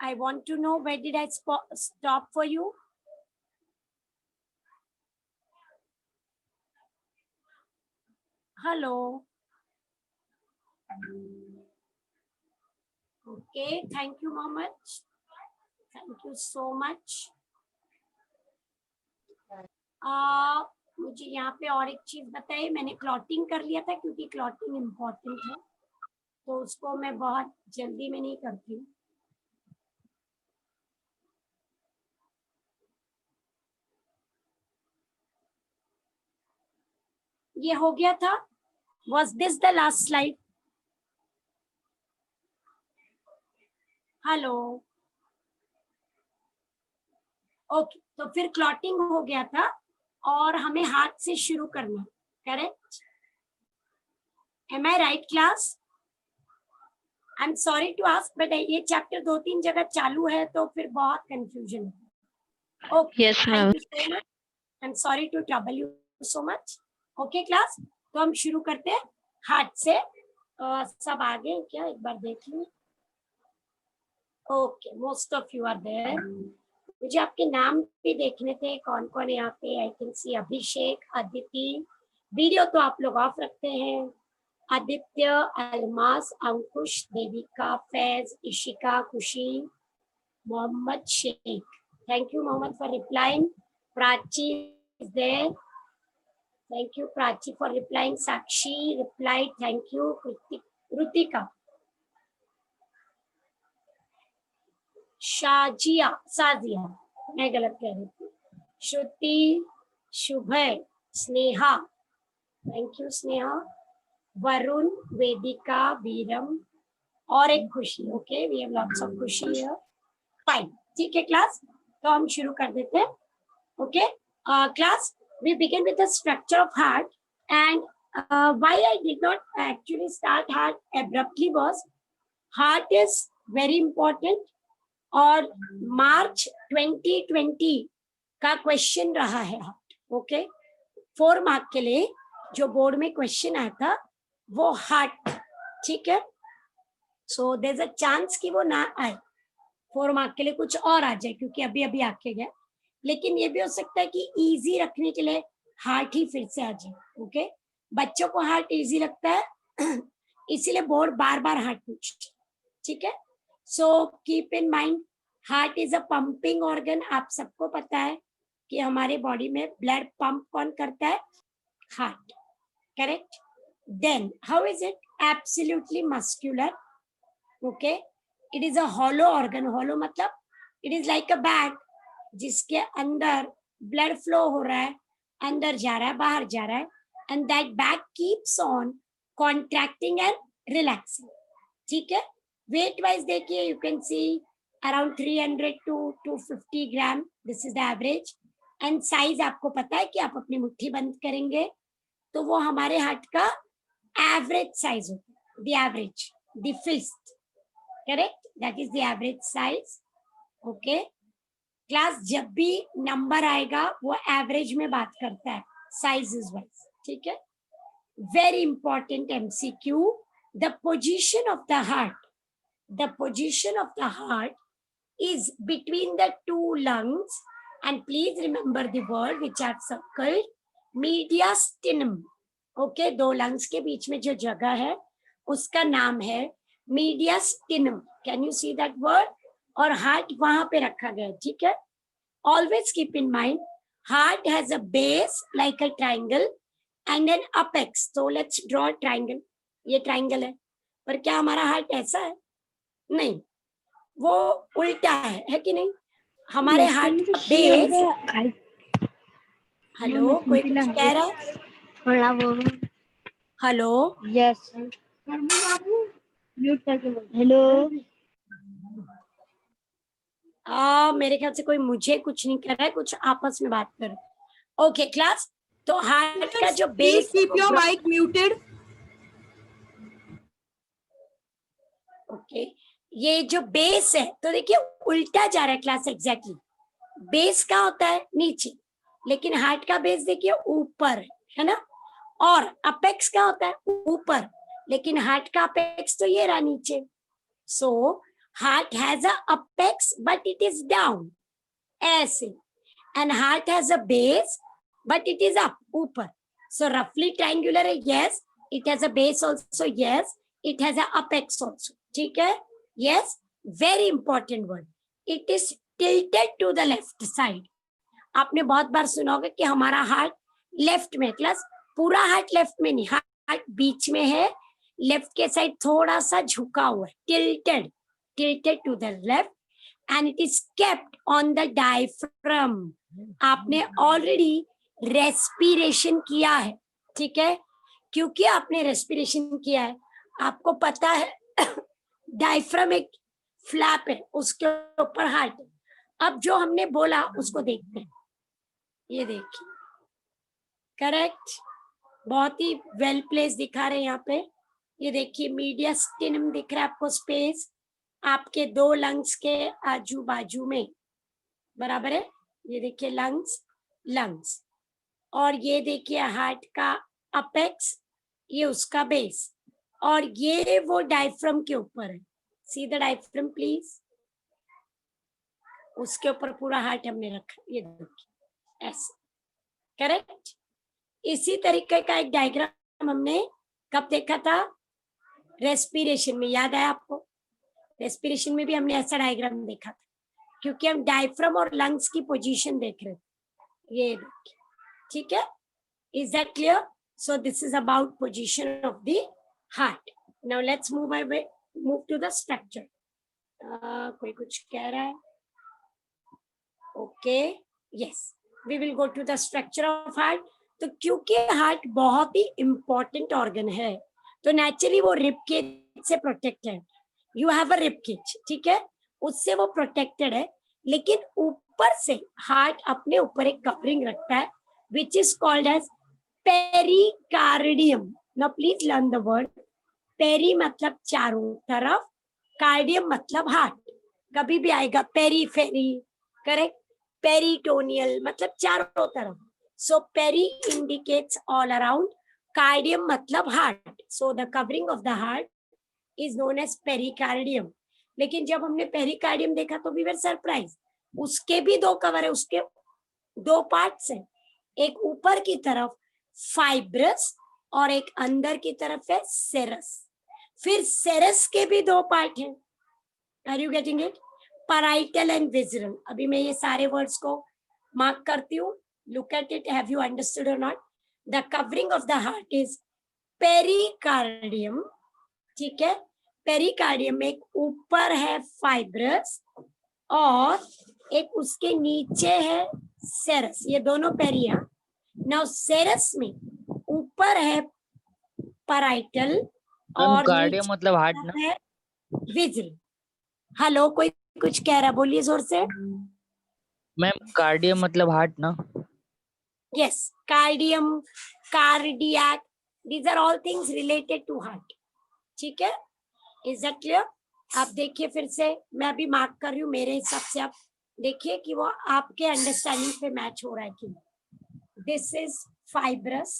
I want to know where did I stop for you? Hello. Okay, thank you, Mohammed. Thank you so much. मुझे यहाँ पे और एक चीज बताइए, मैंने क्लॉटिंग कर लिया था क्योंकि क्लॉटिंग इम्पोर्टेंट है, तो उसको मैं बहुत जल्दी में नहीं करती हूँ. ये हो गया था. Was this the last slide? Hello. Okay, तो फिर क्लॉटिंग हो गया था और हमें हाथ से शुरू करना. Correct? Am I right class? I am sorry to ask, but ये चैप्टर 2-3 जगह चालू है तो फिर बहुत कंफ्यूजन है. Okay, Yes, ma'am. I am sorry to trouble you so much. Okay class, तो हम शुरू करते हैं हाथ से. सब आ गए क्या? एक बार देख लो. Okay, most of you are there. मुझे आपके नाम भी देखने थे, कौन कौन है यहाँ पे. I can see Abhishek, Aditi. Video तो आप लोग ऑफ रखते हैं. आदित्य, अलमास, अंकुश, Devika, Faiz, Ishika, Khushi, Mohammed Shaikh. Thank you Mohammed for replying. Prachi is there. Thank you Prachi for replying. Sakshi reply, thank you. Rutika, Shazia, Sajia, मैं गलत कह रही थी. Shruti, Shubhay, Sneha, thank you Sneha. वरुण, वेदिका, वीरम और एक Khushi. Okay, we have lots of Khushi here. Fine, ठीक है क्लास, तो हम शुरू कर देते हैं. Okay class, we begin with the structure of heart. And why I did not actually start heart abruptly was heart is very important. और मार्च 2020 का क्वेश्चन रहा है हार्ट. ओके, 4 मार्क के लिए जो बोर्ड में क्वेश्चन आया था वो हार्ट. ठीक है, so there is a chance कि वो ना आए, 4 मार्क के लिए कुछ और आ जाए क्योंकि अभी अभी आके गया. लेकिन ये भी हो सकता है कि इजी रखने के लिए हार्ट ही फिर से आ जाए. ओके, बच्चों को हार्ट इजी लगता है इसीलिए बोर्ड बार बार हार्ट पूछते. ठीक है, so keep in mind, heart is a pumping organ. आप सबको पता है कि हमारे बॉडी में ब्लड पंप कौन करता है? Heart. Correct? Then how is it? Absolutely muscular. Okay, it is a hollow organ. Hollow मतलब it is like a bag जिसके अंदर ब्लड फ्लो हो रहा है, अंदर जा रहा है, बाहर जा रहा है. And that bag keeps on contracting and relaxing. ठीक है, वेट वाइज देखिए, you can C around 300 to 250 gram. This is the average. And size आपको पता है कि आप अपनी मुट्ठी बंद करेंगे तो वो हमारे हार्ट का एवरेज साइज होता है. The average, the fifth. Correct, that is the average size. Okay class, जब भी नंबर आएगा वो एवरेज में बात करता है, साइजेस वाइज. ठीक है, very important MCQ. The position of the heart, the position of the heart is between the 2 lungs, and please remember the word which I've circled, mediastinum. okay, 2 lungs के बीच में जो जगह है उसका नाम है mediastinum. can you see that word? और heart वहां पे रखा गया है. ठीक है, always keep in mind, heart has a base like a triangle and an apex. so let's draw a triangle. ये ट्राइंगल है, पर क्या हमारा हार्ट ऐसा है? नहीं, वो उल्टा है कि नहीं? हमारे हार्ट का बेस. हेलो, कोई कुछ कह रहा है? Hello, Yes. Hello. मेरे ख्याल से कोई मुझे कुछ नहीं कर रहा है, कुछ आपस में बात कर. ओके क्लास, तो हार्ट का जो base. Keep your mic muted. Okay, ये जो बेस है तो देखिए उल्टा जा रहा है क्लास. एग्जैक्टली, बेस का होता है नीचे, लेकिन हार्ट का बेस देखिए ऊपर है ना. और अपेक्स का होता है ऊपर, लेकिन हार्ट का अपेक्स तो ये रहा नीचे. So heart has a apex but it is down, ऐसे. And heart has a base, but it is up, ऊपर. So roughly triangular है, yes. It has a base also, yes. It has a apex also, ठीक है? Yes. Very important word. It is tilted to the left side. आपने बहुत बार सुना होगा कि हमारा हार्ट लेफ्ट में, क्लास पूरा हार्ट लेफ्ट में नहीं, हार्ट बीच में है, लेफ्ट के साइड थोड़ा सा झुका हुआ है, tilted to the left, and it is kept on the diaphragm. आपने ऑलरेडी रेस्पिरेशन किया है, ठीक है? क्योंकि आपने रेस्पिरेशन किया है, आपको पता है डायफ्राम एक फ्लैप है, उसके ऊपर हार्ट है. अब जो हमने बोला उसको देखते हैं. ये देखिए, करेक्ट, बहुत ही वेल प्लेस दिखा रहे हैं यहाँ पे. ये देखिए मीडियस्टिनम दिख रहा है आपको, स्पेस आपके 2 लंग्स के आजू बाजू में, बराबर है. ये देखिए लंग्स, और ये देखिए हार्ट का अपेक्स, ये उसका बेस, और ये वो डायफ्राम के ऊपर है. सी द डायफ्राम प्लीज, उसके ऊपर पूरा हार्ट हमने रखा. ये देखिए ऐसे, करेक्ट. इसी तरीके का एक डायग्राम हमने कब देखा था? रेस्पिरेशन में. याद है आपको? रेस्पिरेशन में भी हमने ऐसा डायग्राम देखा था, क्योंकि हम डायफ्राम और लंग्स की पोजीशन देख रहे थे. ये देखिए, ठीक है? Is that clear? So this is about position of the heart. Now let's move to the structure. कोई कुछ कह रहा है? Okay, yes, we will go to the structure of heart. तो क्योंकि हार्ट बहुत ही इंपॉर्टेंट ऑर्गन है, तो नेचुरली वो रिब केज से प्रोटेक्ट है. You have a rib cage, ठीक है, उससे वो प्रोटेक्टेड है. लेकिन ऊपर से हार्ट अपने ऊपर एक कवरिंग रखता है, which is called as pericardium. Now please learn the word. Peri मतलब चारों तरफ, कार्डियम मतलब हार्ट. कभी भी आएगा पेरीफेरी, करेक्ट. पेरिटोनियल मतलब चारों तरफ. So peri indicates all around. Cardium matlab heart. So the covering of the heart is known as pericardium. लेकिन जब हमने pericardium देखा तो we were surprised. उसके भी 2 कवर है, उसके 2 पार्ट्स हैं. एक ऊपर की तरफ fibrous और एक अंदर की तरफ है serous. फिर serous के भी 2 पार्ट हैं. Are you getting it? Parietal and visceral. अभी मैं ये सारे वर्ड्स को मार्क करती हूँ. Look at it. Have you understood or not? The covering of the heart is pericardium. ठीक है? पेरिकार्डियम में एक ऊपर है फाइब्रस और एक उसके नीचे है सेरस. ये दोनों पेरिया. नाउ सेरस में ऊपर है पैराइटल और कार्डियम मतलब हार्ट ना? है विजल. हेलो, कोई कुछ कह रहा? बोलिए जोर से. मैम कार्डियम मतलब हार्ट ना? Yes, cardium, cardiac, these are all things related to heart. ठीक है? Is that clear? आप देखिए फिर से, मैं अभी मार्क कर रही हूँ, मेरे हिसाब से आप देखिए कि वो आपके अंडरस्टैंडिंग पे मैच हो रहा है कि. This is fibrous,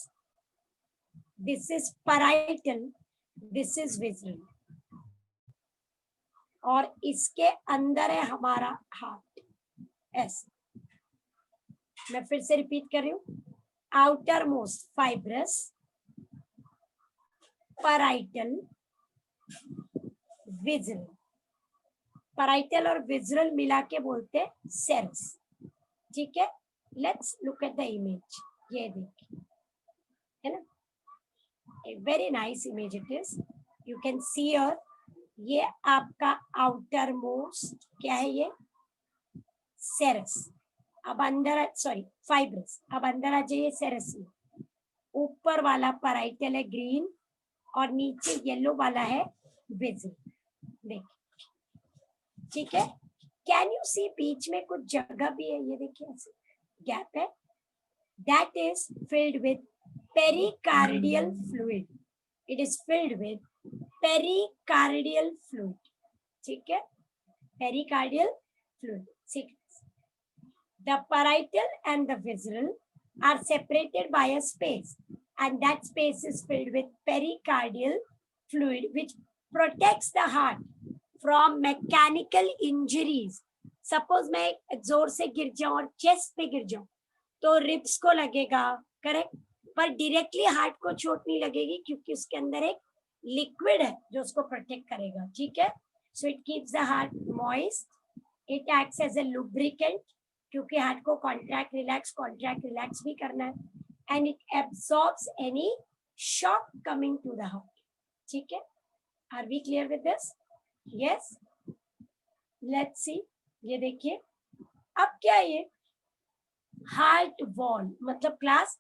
this is parietal, this is visceral, और इसके अंदर है हमारा हार्ट. ऐसे मैं फिर से रिपीट कर रही हूँ. Outer most fibrous, parietal, visceral. Parietal और विजरल मिला के बोलते हैं सेरस. ठीक है? Let's look at the image. ये देखिए, है ना? A very nice image it is. You can see here, ये आपका आउटर मोस्ट क्या है? ये सेरस. अब अंदर, सॉरी फाइब्रस. अब अंदर आ जाइए सेरस में. ऊपर वाला पैराइटल है ग्रीन और नीचे येलो वाला है विजल. देखिए, ठीक है? कैन यू सी बीच में कुछ जगह भी है? ये देखिए ऐसे गैप है. That is filled with pericardial fluid. It is filled with pericardial fluid. ठीक है? Pericardial fluid. The parietal and the visceral are separated by a space, and that space is filled with pericardial fluid, which protects the heart from mechanical injuries suppose मैं जोर से गिर जाऊं और chest पे गिर जाऊं तो रिब्स को लगेगा, करेक्ट, पर डायरेक्टली हार्ट को चोट नहीं लगेगी क्योंकि उसके अंदर एक लिक्विड है जो उसको प्रोटेक्ट करेगा, ठीक है। So it keeps the heart moist, it acts as a lubricant क्योंकि हार्ट को कॉन्ट्रैक्ट रिलैक्स भी करना है, and it absorbs any shock coming to the heart, ठीक है। Are we clear with this? Yes, let's see, ये देखिए अब क्या है ये हार्ट वॉल, मतलब क्लास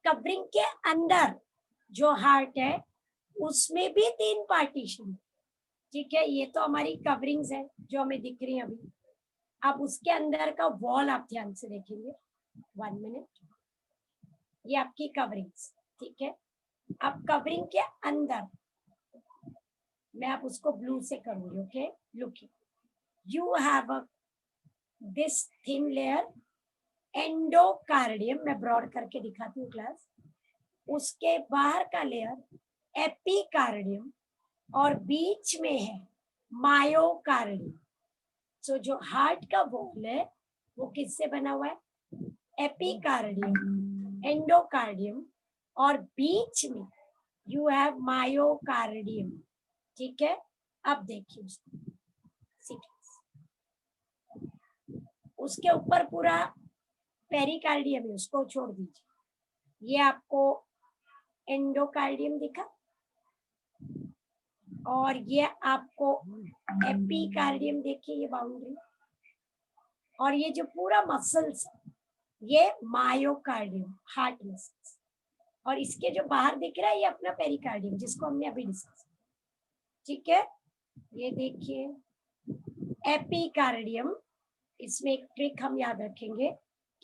कवरिंग के अंदर जो हार्ट है उसमें भी 3 पार्टीशन, ठीक है। ये तो हमारी कवरिंग्स है जो हमें दिख रही है अभी। अब उसके अंदर का वॉल आप ध्यान से देखेंगे, 1 मिनट, ये आपकी कवरिंग्स, ठीक है। अब कवरिंग के अंदर मैं आप उसको ब्लू से करूंगी, okay. Look, you have this thin layer endocardium, मैं ब्रॉड करके दिखाती हूँ क्लास, उसके बाहर का लेयर एपिकार्डियम और बीच में है मायोकार्डियम। सो जो हार्ट का वॉल है वो किससे बना हुआ है? एपिकार्डियम, एंडोकार्डियम और बीच में यू हैव मायोकार्डियम, ठीक है। अब देखिए उसके ऊपर पूरा पेरिकार्डियम है, उसको छोड़ दीजिए। ये आपको एंडोकार्डियम दिखा और ये आपको एपिकार्डियम, देखिए ये बाउंड्री, और ये जो पूरा मसल्स ये मायोकार्डियम, हार्ट मसल्स, और इसके जो बाहर दिख रहा है ये अपना पेरिकार्डियम जिसको हमने अभी डिस्कस, ठीक है। ये देखिए एपिकार्डियम, इसमें एक ट्रिक हम याद रखेंगे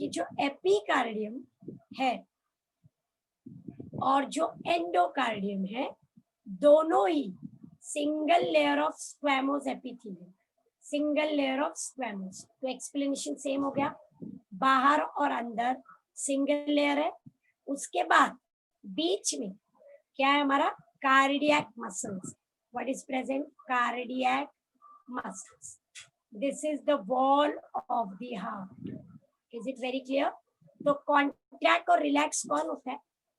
कि जो एपिकार्डियम है और जो एंडोकार्डियम है दोनों ही single layer of squamous epithelium, single layer of squamous. तो एक्सप्लेनेशन सेम हो गया, बाहर और अंदर सिंगल लेयर है, उसके बाद बीच में क्या है हमारा cardiac muscles. What is present? Cardiac muscles. This is the wall of the heart. Is it very clear? तो कॉन्ट्रैक्ट और रिलैक्स कौन होता है?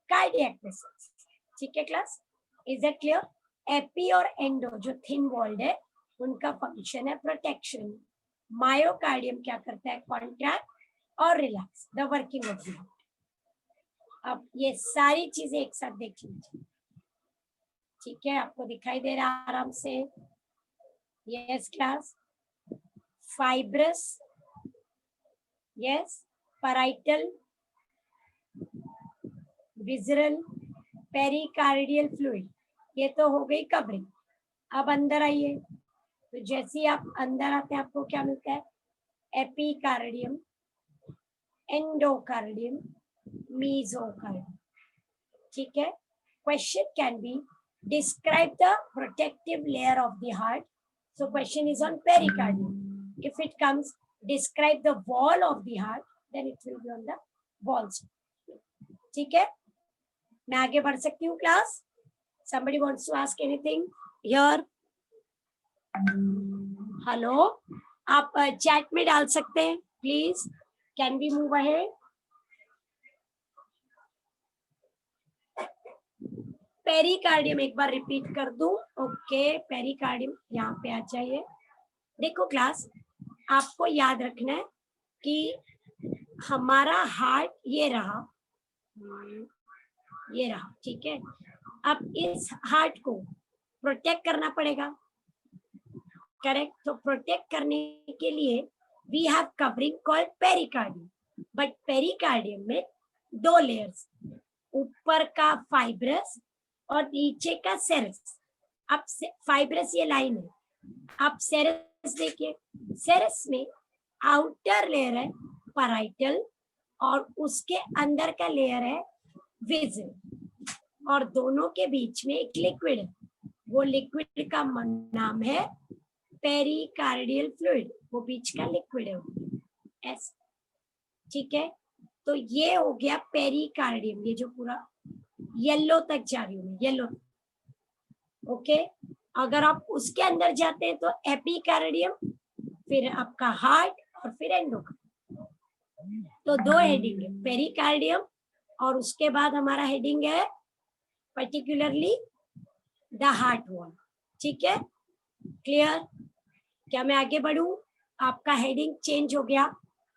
कार्डियक मसल्स, ठीक है class. Is it clear? AP और एंडो जो थिन वॉल्ड है उनका फंक्शन है प्रोटेक्शन, मायोकार्डियम क्या करता है? कॉन्ट्रैक्ट और relax, the working of the heart. अब ये सारी चीजें एक साथ देख लीजिए, ठीक है। आपको दिखाई दे रहा है आराम से? Yes class. Fibrous, yes, parietal, visceral, pericardial fluid, ये तो हो गई कवरिंग। अब अंदर आइए, तो जैसे ही आप अंदर आते हैं आपको क्या मिलता है? एपिकार्डियम, एंडोकार्डियम, मेसोकार्डियम, ठीक है। Question can be describe the protective layer of the heart. So question is on pericardium. If it comes describe the wall of the heart, then it will be on the walls. ठीक है, मैं आगे बढ़ सकती हूँ class? Somebody wants to ask anything here? Hello, आप chat में डाल सकते हैं please. Can we move ahead? Pericardium एक बार रिपीट कर दूं? ओके, पेरिकार्डियम यहाँ पे आ जाइए। देखो क्लास, आपको याद रखना है कि हमारा हार्ट ये रहा, ठीक है। अब इस हार्ट को प्रोटेक्ट करना पड़ेगा, करेक्ट। तो प्रोटेक्ट करने के लिए we have covering called pericardium, but pericardium में 2 लेयर्स, ऊपर का फाइब्रस और नीचे का सेरस। अब फाइब्रस ये लाइन है, अब सेरस देखिए, सेरस में आउटर लेयर है पैराइटल और उसके अंदर का लेयर है विजल, और दोनों के बीच में एक लिक्विड है, वो लिक्विड का नाम है पेरिकार्डियल फ्लूइड, वो बीच का लिक्विड है ऐसा, ठीक है। तो ये हो गया पेरिकार्डियम, ये जो पूरा येलो तक जा रही हूँ, येलो, ओके। अगर आप उसके अंदर जाते हैं तो एपिकार्डियम, फिर आपका हार्ट और फिर एंडोकार्डियम। तो दो हेडिंग है, पेरिकार्डियम और उसके बाद हमारा हेडिंग है पर्टिकुलरली द हार्ट वॉल। ठीक है, क्लियर? क्या मैं आगे बढ़ूं? आपका हेडिंग चेंज हो गया।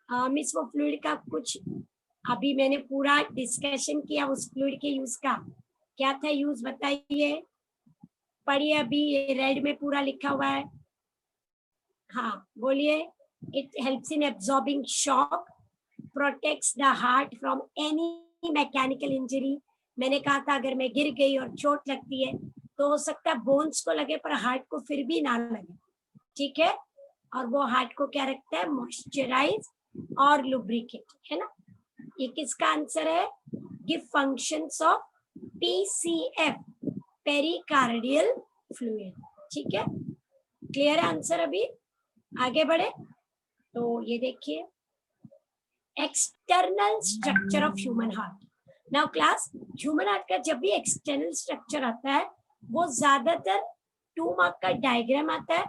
मिस वो फ्लूइड का कुछ अभी मैंने पूरा डिस्कशन किया उस फ्लूइड के यूज का, क्या था यूज बताइए, पढ़िए। अभी ये रेड में पूरा लिखा हुआ है, हाँ बोलिए। It helps in absorbing shock, protects the heart from any mechanical injury. मैंने कहा था अगर मैं गिर गई और चोट लगती है तो हो सकता है बोन्स को लगे पर हार्ट को फिर भी ना लगे। ठीक है, और वो हार्ट को क्या रखता है, मॉइस्चराइज और लुब्रिकेट, है ना। ये किसका आंसर है? Give functions of PCF, pericardial fluid. ठीक है, क्लियर आंसर? अभी आगे बढ़े तो ये देखिए, external structure of human heart. Now class, human heart का जब भी एक्सटर्नल स्ट्रक्चर आता है वो ज्यादातर 2 मार्क का डायग्राम आता है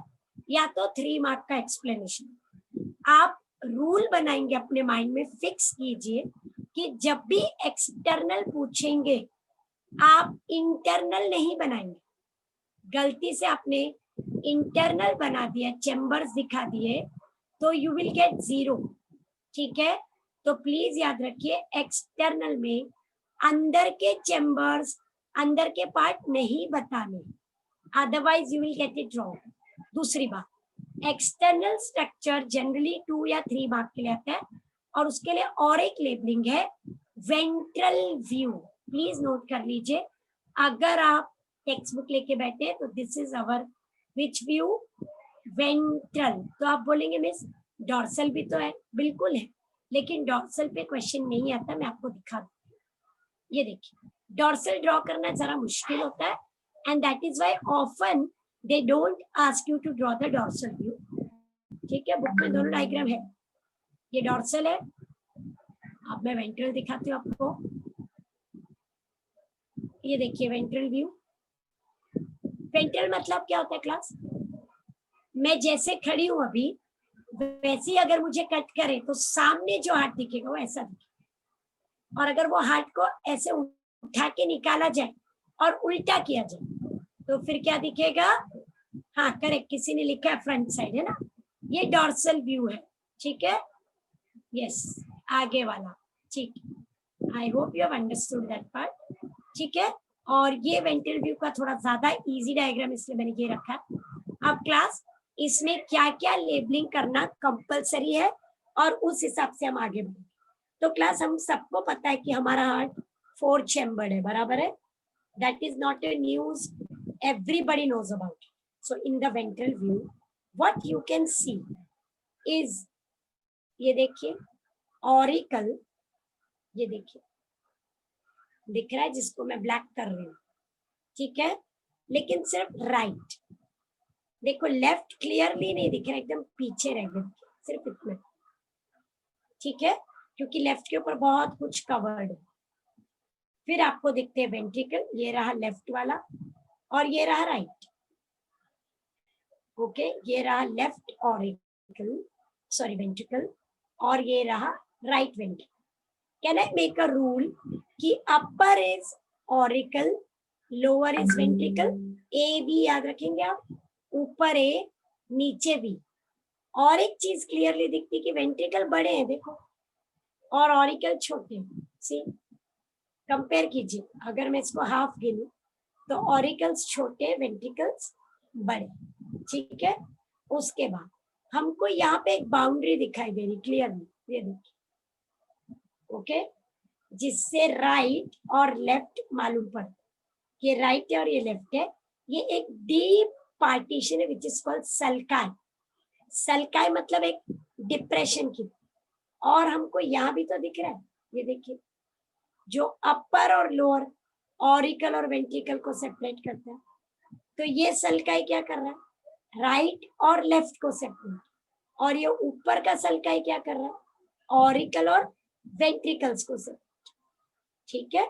या तो 3 मार्क का एक्सप्लेनेशन। आप रूल बनाएंगे अपने माइंड में, फिक्स कीजिए कि जब भी एक्सटर्नल पूछेंगे आप इंटरनल नहीं बनाएंगे। गलती से आपने इंटरनल बना दिया, चैम्बर्स दिखा दिए, तो यू विल गेट 0। ठीक है, तो प्लीज याद रखिए एक्सटर्नल में अंदर के चैम्बर्स, अंदर के पार्ट नहीं बताने, otherwise you will get it wrong. दूसरी बात, एक्सटर्नल स्ट्रक्चर जनरली 2 या 3 मार्क के लिए आता है और उसके लिए और एक लेबलिंग है वेंट्रल व्यू। प्लीज नोट कर लीजिए, अगर आप टेक्स्ट बुक लेके बैठे तो this is our which view, ventral. तो आप बोलेंगे मिस डॉर्सल भी तो है, बिल्कुल है, लेकिन डॉर्सल पे क्वेश्चन नहीं आता, मैं आपको दिखा दूं। ये देखिए, डॉर्सल ड्रॉ करना जरा मुश्किल होता है and that is why often they don't ask you to draw the dorsal view. ठीक है, बुक में दोनों डायग्राम है, ये डॉर्सल है। अब मैं वेंट्रल दिखाती हूँ आपको, ये देखिए वेंट्रल व्यू। वेंट्रल मतलब क्या होता है क्लास? मैं जैसे खड़ी हूं अभी वैसे ही अगर मुझे कट करे तो सामने जो हार्ट दिखेगा वो ऐसा दिखेगा, और अगर वो हार्ट को ऐसे उठा के निकाला जाए और उल्टा किया जाए तो फिर क्या दिखेगा? हाँ करेक्ट, किसी ने लिखा है फ्रंट साइड, है ना, ये डॉर्सल व्यू है। ठीक है, यस, आगे वाला। ठीक, आई hope you have understood that part. ठीक है, और ये वेंट्रल व्यू का थोड़ा ज्यादा इजी डायग्राम इसलिए मैंने ये रखा है। अब क्लास, इसमें क्या क्या लेबलिंग करना कंपलसरी है और उस हिसाब से हम आगे बढ़ेंगे। तो क्लास, हम सबको पता है कि हमारा हार्ट 4 चैम्बर्ड है, बराबर है। That is not a news, everybody knows about. So in the ventral view what you can see is, ये देखिए ऑरिकल, ये देखिए दिख रहा है जिसको मैं ब्लैक कर रही हूँ। ठीक है, लेकिन सिर्फ राइट, देखो लेफ्ट क्लियरली नहीं दिख रहा, एकदम पीछे रह गया, सिर्फ इतना। ठीक है, क्योंकि लेफ्ट के ऊपर बहुत कुछ कवर्ड है। फिर आपको दिखते हैं वेंट्रिकल, ये रहा लेफ्ट वाला और ये रहा राइट। ओके, ये रहा लेफ्ट ऑरिकल, सॉरी वेंट्रिकल, और ये रहा right ventricle. Can I make a rule कि upper is auricle, lower is ventricle, A B याद रखेंगे आप, ऊपर ए नीचे बी। और एक चीज क्लियरली दिखती कि वेंट्रिकल बड़े हैं देखो और ऑरिकल छोटे हैं। सी, कंपेयर कीजिए, अगर मैं इसको हाफ गिनूं तो ऑरिकल्स छोटे, वेंट्रिकल्स बड़े। ठीक है, उसके बाद हमको यहाँ पे एक बाउंड्री दिखाई दे रही क्लियरली, ये देखिए। ओके, जिससे राइट और लेफ्ट मालूम पड़ता, ये राइट है और ये लेफ्ट है। ये एक डीप पार्टीशन है which is called sulci. Sulci मतलब एक डिप्रेशन की, और हमको यहाँ भी तो दिख रहा है, ये देखिए, जो अपर और लोअर ऑरिकल और वेंट्रिकल को सेपरेट करता है। तो ये सल्काई क्या कर रहा है? राइट और लेफ्ट को सेपरेट। और ये ऊपर का सल्काई क्या कर रहा है? ऑरिकल और वेंट्रिकल्स को सेपरेट। ठीक है,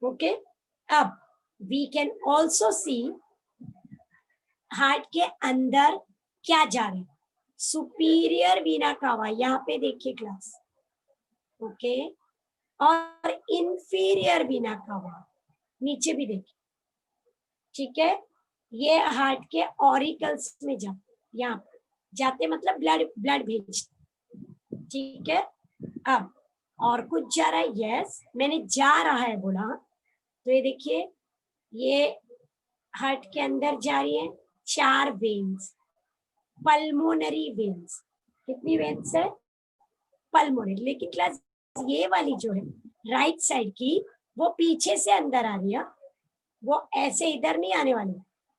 ओके। अब we can also see heart के अंदर क्या जा रहा है। सुपीरियर वीना कावा, यहाँ पे देखिए क्लास, ओके, और इंफीरियर वीना कावा नीचे भी देखिए, ठीक है। ये हार्ट के ऑरिकल्स में जाते, यहाँ पे जाते मतलब ब्लड ब्लड भेजते, ठीक है। अब और कुछ जा रहा है, यस मैंने जा रहा है बोला, तो ये देखिए ये हार्ट के अंदर जा रही है 4 वेन्स, पल्मोनरी वेन्स। कितनी वेन्स है? पल्मोनरी। लेकिन क्लास ये वाली जो है राइट साइड की, वो पीछे से अंदर आ रही है, वो ऐसे इधर नहीं आने वाली,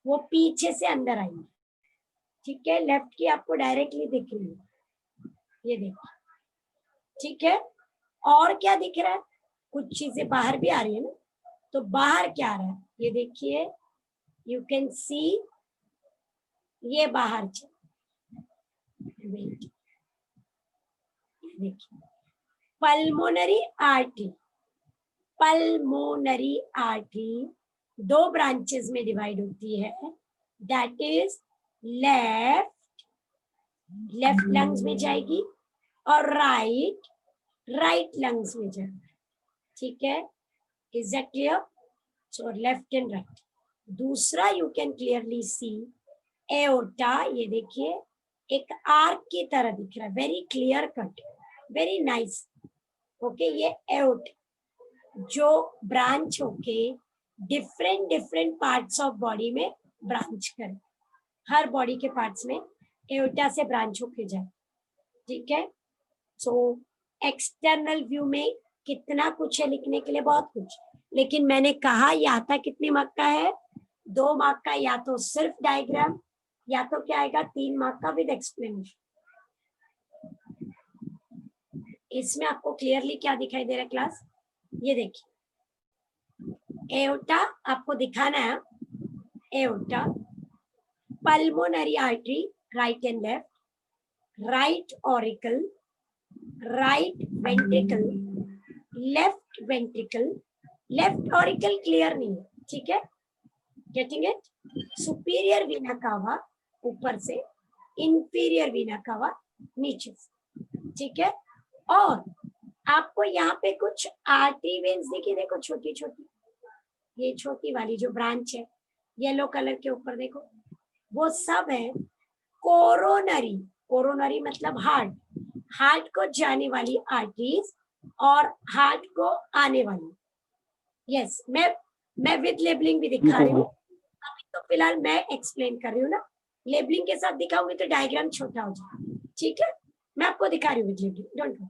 वो पीछे से अंदर आएंगी, ठीक है। लेफ्ट की आपको डायरेक्टली दिख रही है, ये देखिए, ठीक है। और क्या दिख रहा है? कुछ चीजें बाहर भी आ रही है ना, तो बाहर क्या आ रहा है ये देखिए, यू कैन सी, ये बाहर देखिए, pulmonary artery. Pulmonary artery 2 branches में डिवाइड होती है, दैट इज लेफ्ट लंग्स में जाएगी और राइट लंग्स में जाएगी, ठीक है। Is that clear? So left and right. दूसरा you can clearly see aorta, ये देखिए एक आर्क की तरह दिख रहा है, very clear cut, very nice, okay. ये एओर्ट जो ब्रांच होके डिफरेंट पार्ट्स ऑफ बॉडी में ब्रांच करे, हर बॉडी के पार्ट्स में एओर्टा से ब्रांच होके जाए, ठीक है। सो एक्सटर्नल व्यू में कितना कुछ है लिखने के लिए, बहुत कुछ, लेकिन मैंने कहा ये आता कितने मार्क का है? 2 मार्क का, या तो सिर्फ डायग्राम, या तो क्या आएगा 3 मार्क का विद एक्सप्लेनेशन। इसमें आपको क्लियरली क्या दिखाई दे रहा है क्लास? ये देखिए एओर्टा आपको दिखाना है, aorta, pulmonary artery right and left, right auricle, right ventricle, left ventricle, left auricle clear नहीं है, ठीक है, गेटिंग इट। सुपीरियर वीना कावा ऊपर से, इंफीरियर वीना कावा नीचे से, ठीक है। और आपको यहाँ पे कुछ आर्टरी वेन्स देखिए, देखो छोटी छोटी, ये छोटी वाली जो ब्रांच है येलो कलर के ऊपर देखो, वो सब है कोरोनरी। कोरोनरी मतलब हार्ट को जाने वाली आर्टरीज और हार्ट को आने वाली, यस। मैं विद लेबलिंग भी दिखा रही हूँ, अभी तो फिलहाल मैं एक्सप्लेन कर रही हूँ ना, लेबलिंग के साथ दिखाऊंगी तो डायग्राम छोटा हो जाएगा, ठीक है। मैं आपको दिखा रही हूँ विद लेबलिंग, डोंट वरी।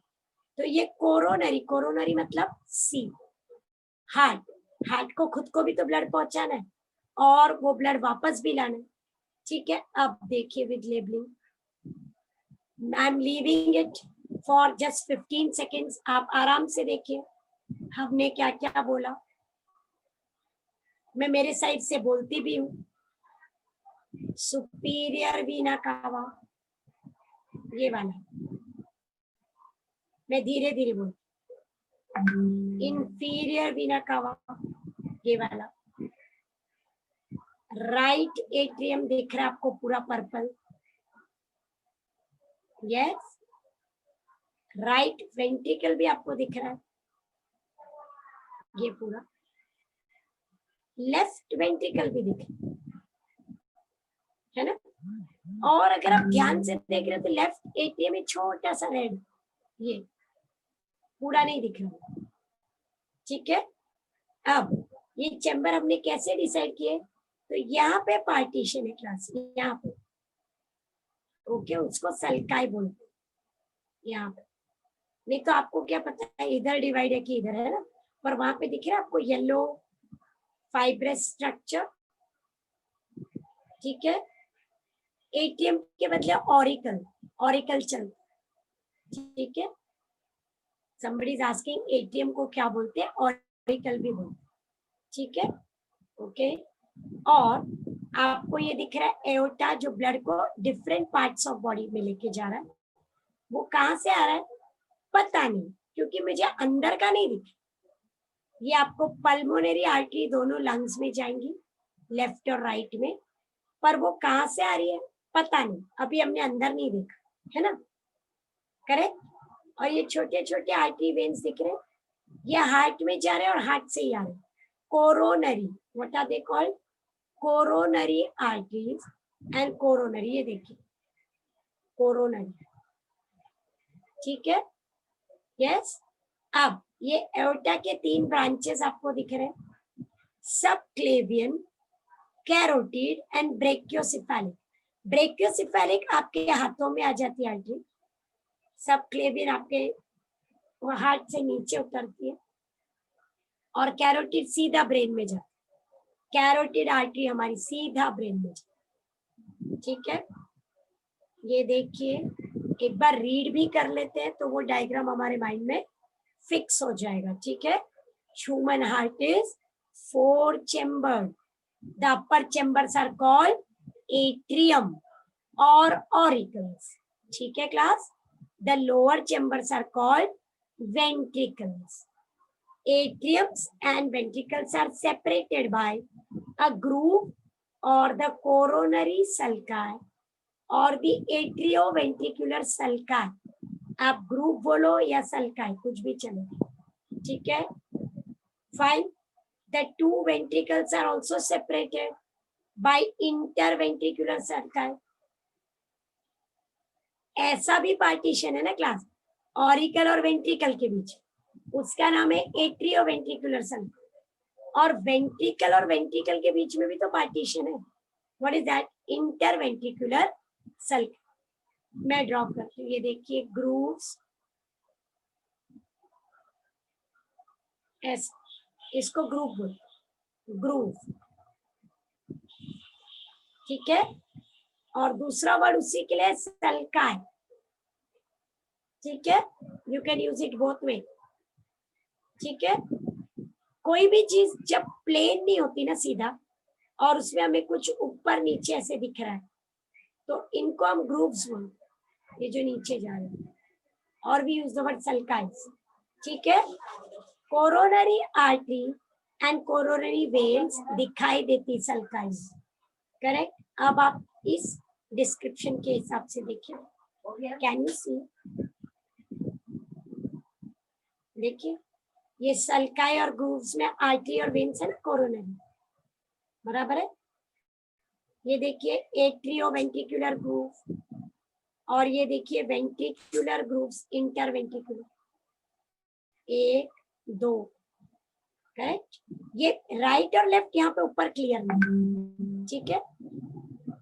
तो ये कोरोनरी मतलब सी, हार्ट को खुद को भी तो ब्लड पहुंचाना है और वो ब्लड वापस भी लाना है, ठीक है। अब देखिए with labelling, I am leaving it for just 15 seconds, आप आराम से देखिए हमने क्या क्या बोला। मैं मेरे साइड से बोलती भी हूँ, सुपीरियर वीना कावा, ये वाला मैं धीरे धीरे बोल, इंफीरियर वीना कावा, ये वाला, राइट एट्रियम दिख रहा है आपको पूरा पर्पल, यस। राइट वेंट्रिकल भी आपको दिख रहा है, ये पूरा। लेफ्ट वेंट्रिकल भी दिख रहा है ना। और अगर आप ध्यान से देख रहे हो तो लेफ्ट एट्रियम में छोटा सा रेड, ये पूरा नहीं दिख रहा, ठीक है। अब ये चैम्बर हमने कैसे डिसाइड किए? तो यहाँ पे पार्टीशन है क्लास, यहाँ पे, ओके, उसको सल्काई बोलते हैं यहाँ पे। नहीं तो आपको क्या पता है इधर डिवाइड है कि इधर है ना, पर वहां पे दिख रहा है आपको येलो फाइब्रस स्ट्रक्चर, ठीक है। एटीएम के बदले ऑरिकल चल, ठीक है। somebody is asking एटीएम को क्या बोलते हैं? ऑरिकल भी बोलते हैं, ठीक है, ओके। और आपको ये दिख रहा है एओर्टा जो ब्लड को डिफरेंट पार्ट्स ऑफ बॉडी में लेके जा रहा है, वो कहाँ से आ रहा है पता नहीं, क्योंकि मुझे अंदर का नहीं दिख। ये आपको पल्मोनरी आर्टरी दोनों लंग्स में जाएंगी, लेफ्ट और राइट में, पर वो कहाँ से आ रही है पता नहीं, अभी हमने अंदर नहीं देखा, है ना, करेक्ट। और ये छोटे छोटे आर्टरी वेन्स दिख रहे हैं, ये हार्ट में जा रहे हैं और हार्ट से ही आ रहे हैं। Coronary, what are they called? Coronary arteries and coronary, ये देखिए कोरोनरी, ठीक है, यस। अब ये एओर्टा के 3 ब्रांचेस आपको दिख रहे हैं, subclavian, carotid and brachiocephalic. Brachiocephalic आपके हाथों में आ जाती है आर्टरी, सबक्लेवियन आपके हार्ट से नीचे उतरती है, और कैरोटिड सीधा ब्रेन में जाती है। कैरोटिड आर्टरी हमारी सीधा ब्रेन में जाती है, ठीक है। ये देखिए, एक बार रीड भी कर लेते हैं तो वो डायग्राम हमारे माइंड में फिक्स हो जाएगा, ठीक है। Human heart is 4 chambered, the upper chambers are called atrium और ऑरिकल्स, ठीक है class. The lower chambers are called ventricles. Atriums and ventricles are separated by a groove or the coronary sulci or the atrioventricular sulci. आप group बोलो या sulci, कुछ भी चलेगा, ठीक है, fine. The 2 ventricles are also separated by interventricular sulci. ऐसा भी पार्टीशन है ना क्लास, ऑरिकल और वेंट्रिकल के बीच, उसका नाम है एट्रियोवेंट्रिकुलर sulci. और वेंट्रिकल और वेंट्रिकल के बीच में भी तो पार्टीशन है. What is that? Interventricular sulci. मैं ड्रॉ करती हूँ, ये देखिए ग्रूव्स, ऐसे, इसको ग्रुप बोलते, ग्रूव, ठीक है. और दूसरा वर्ड उसी के लिए सल्काई, ठीक है. You can use it both way, ठीक है. कोई भी चीज जब प्लेन नहीं होती ना सीधा, और उसमें हमें कुछ ऊपर नीचे ऐसे दिख रहा है, तो इनको हम ग्रूव्स बोलते हैं, ये जो नीचे जा रहे हैं. और भी यूज द वर्ड सल्काइज, ठीक है. Coronary artery and coronary veins दिखाई देती सल्काइज, करेक्ट. अब आप इस डिस्क्रिप्शन के हिसाब से देखिए, कैन यू सी, देखिए ये सल्काई और ग्रूव्स में आर्टरी और वेन्स है ना, कोरोनरी, बराबर है. ये देखिए एट्रियोवेंट्रिकुलर ग्रूव, और ये देखिए वेंट्रिकुलर ग्रूव्स, इंटरवेंट्रिकुलर, 1 2, करेक्ट. ये राइट और लेफ्ट यहाँ पे ऊपर क्लियर नहीं, ठीक है.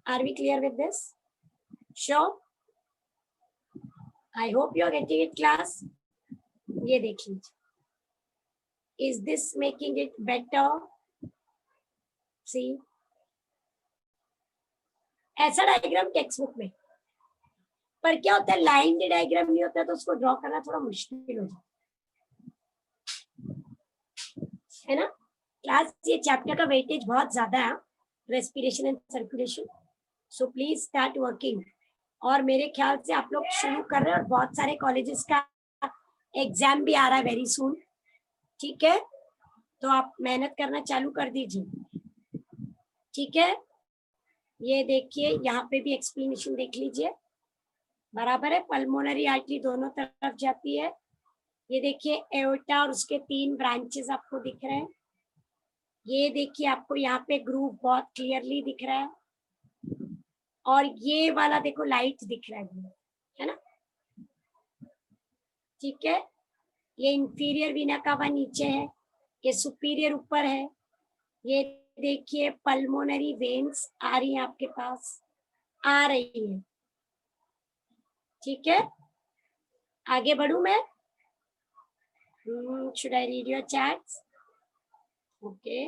Are we clear with this? Sure, I hope you are getting it class. ये देख लीजिए, is this making it better? See, ऐसा डायग्राम टेक्स्ट बुक में, पर क्या होता है, लाइन डायग्राम नहीं होता है तो उसको ड्रॉ करना थोड़ा मुश्किल हो जाता है ना क्लास. ये चैप्टर का वेटेज बहुत ज्यादा है, respiration and circulation, so please start working. और मेरे ख्याल से आप लोग शुरू कर रहे हैं, और बहुत सारे कॉलेजेस का एग्जाम भी आ रहा है वेरी सून, ठीक है. तो आप मेहनत करना चालू कर दीजिए, ठीक है. ये देखिए यहाँ पे भी एक्सप्लेनेशन देख लीजिए, बराबर है. पल्मोनरी आर्टरी दोनों तरफ जाती है. ये देखिए एओर्टा और उसके 3 ब्रांचेस आपको दिख रहे हैं. ये देखिए आपको यहाँ पे ग्रूव बहुत क्लियरली दिख रहा है, और ये वाला देखो लाइट दिख रहा है ना, ठीक है. ये इंफीरियर वीना कावा नीचे है, ये सुपीरियर ऊपर है. ये देखिए पल्मोनरी वेन्स आ रही है आपके पास, आ रही है, ठीक है. आगे बढ़ू मैं? Should I read your chats? Okay.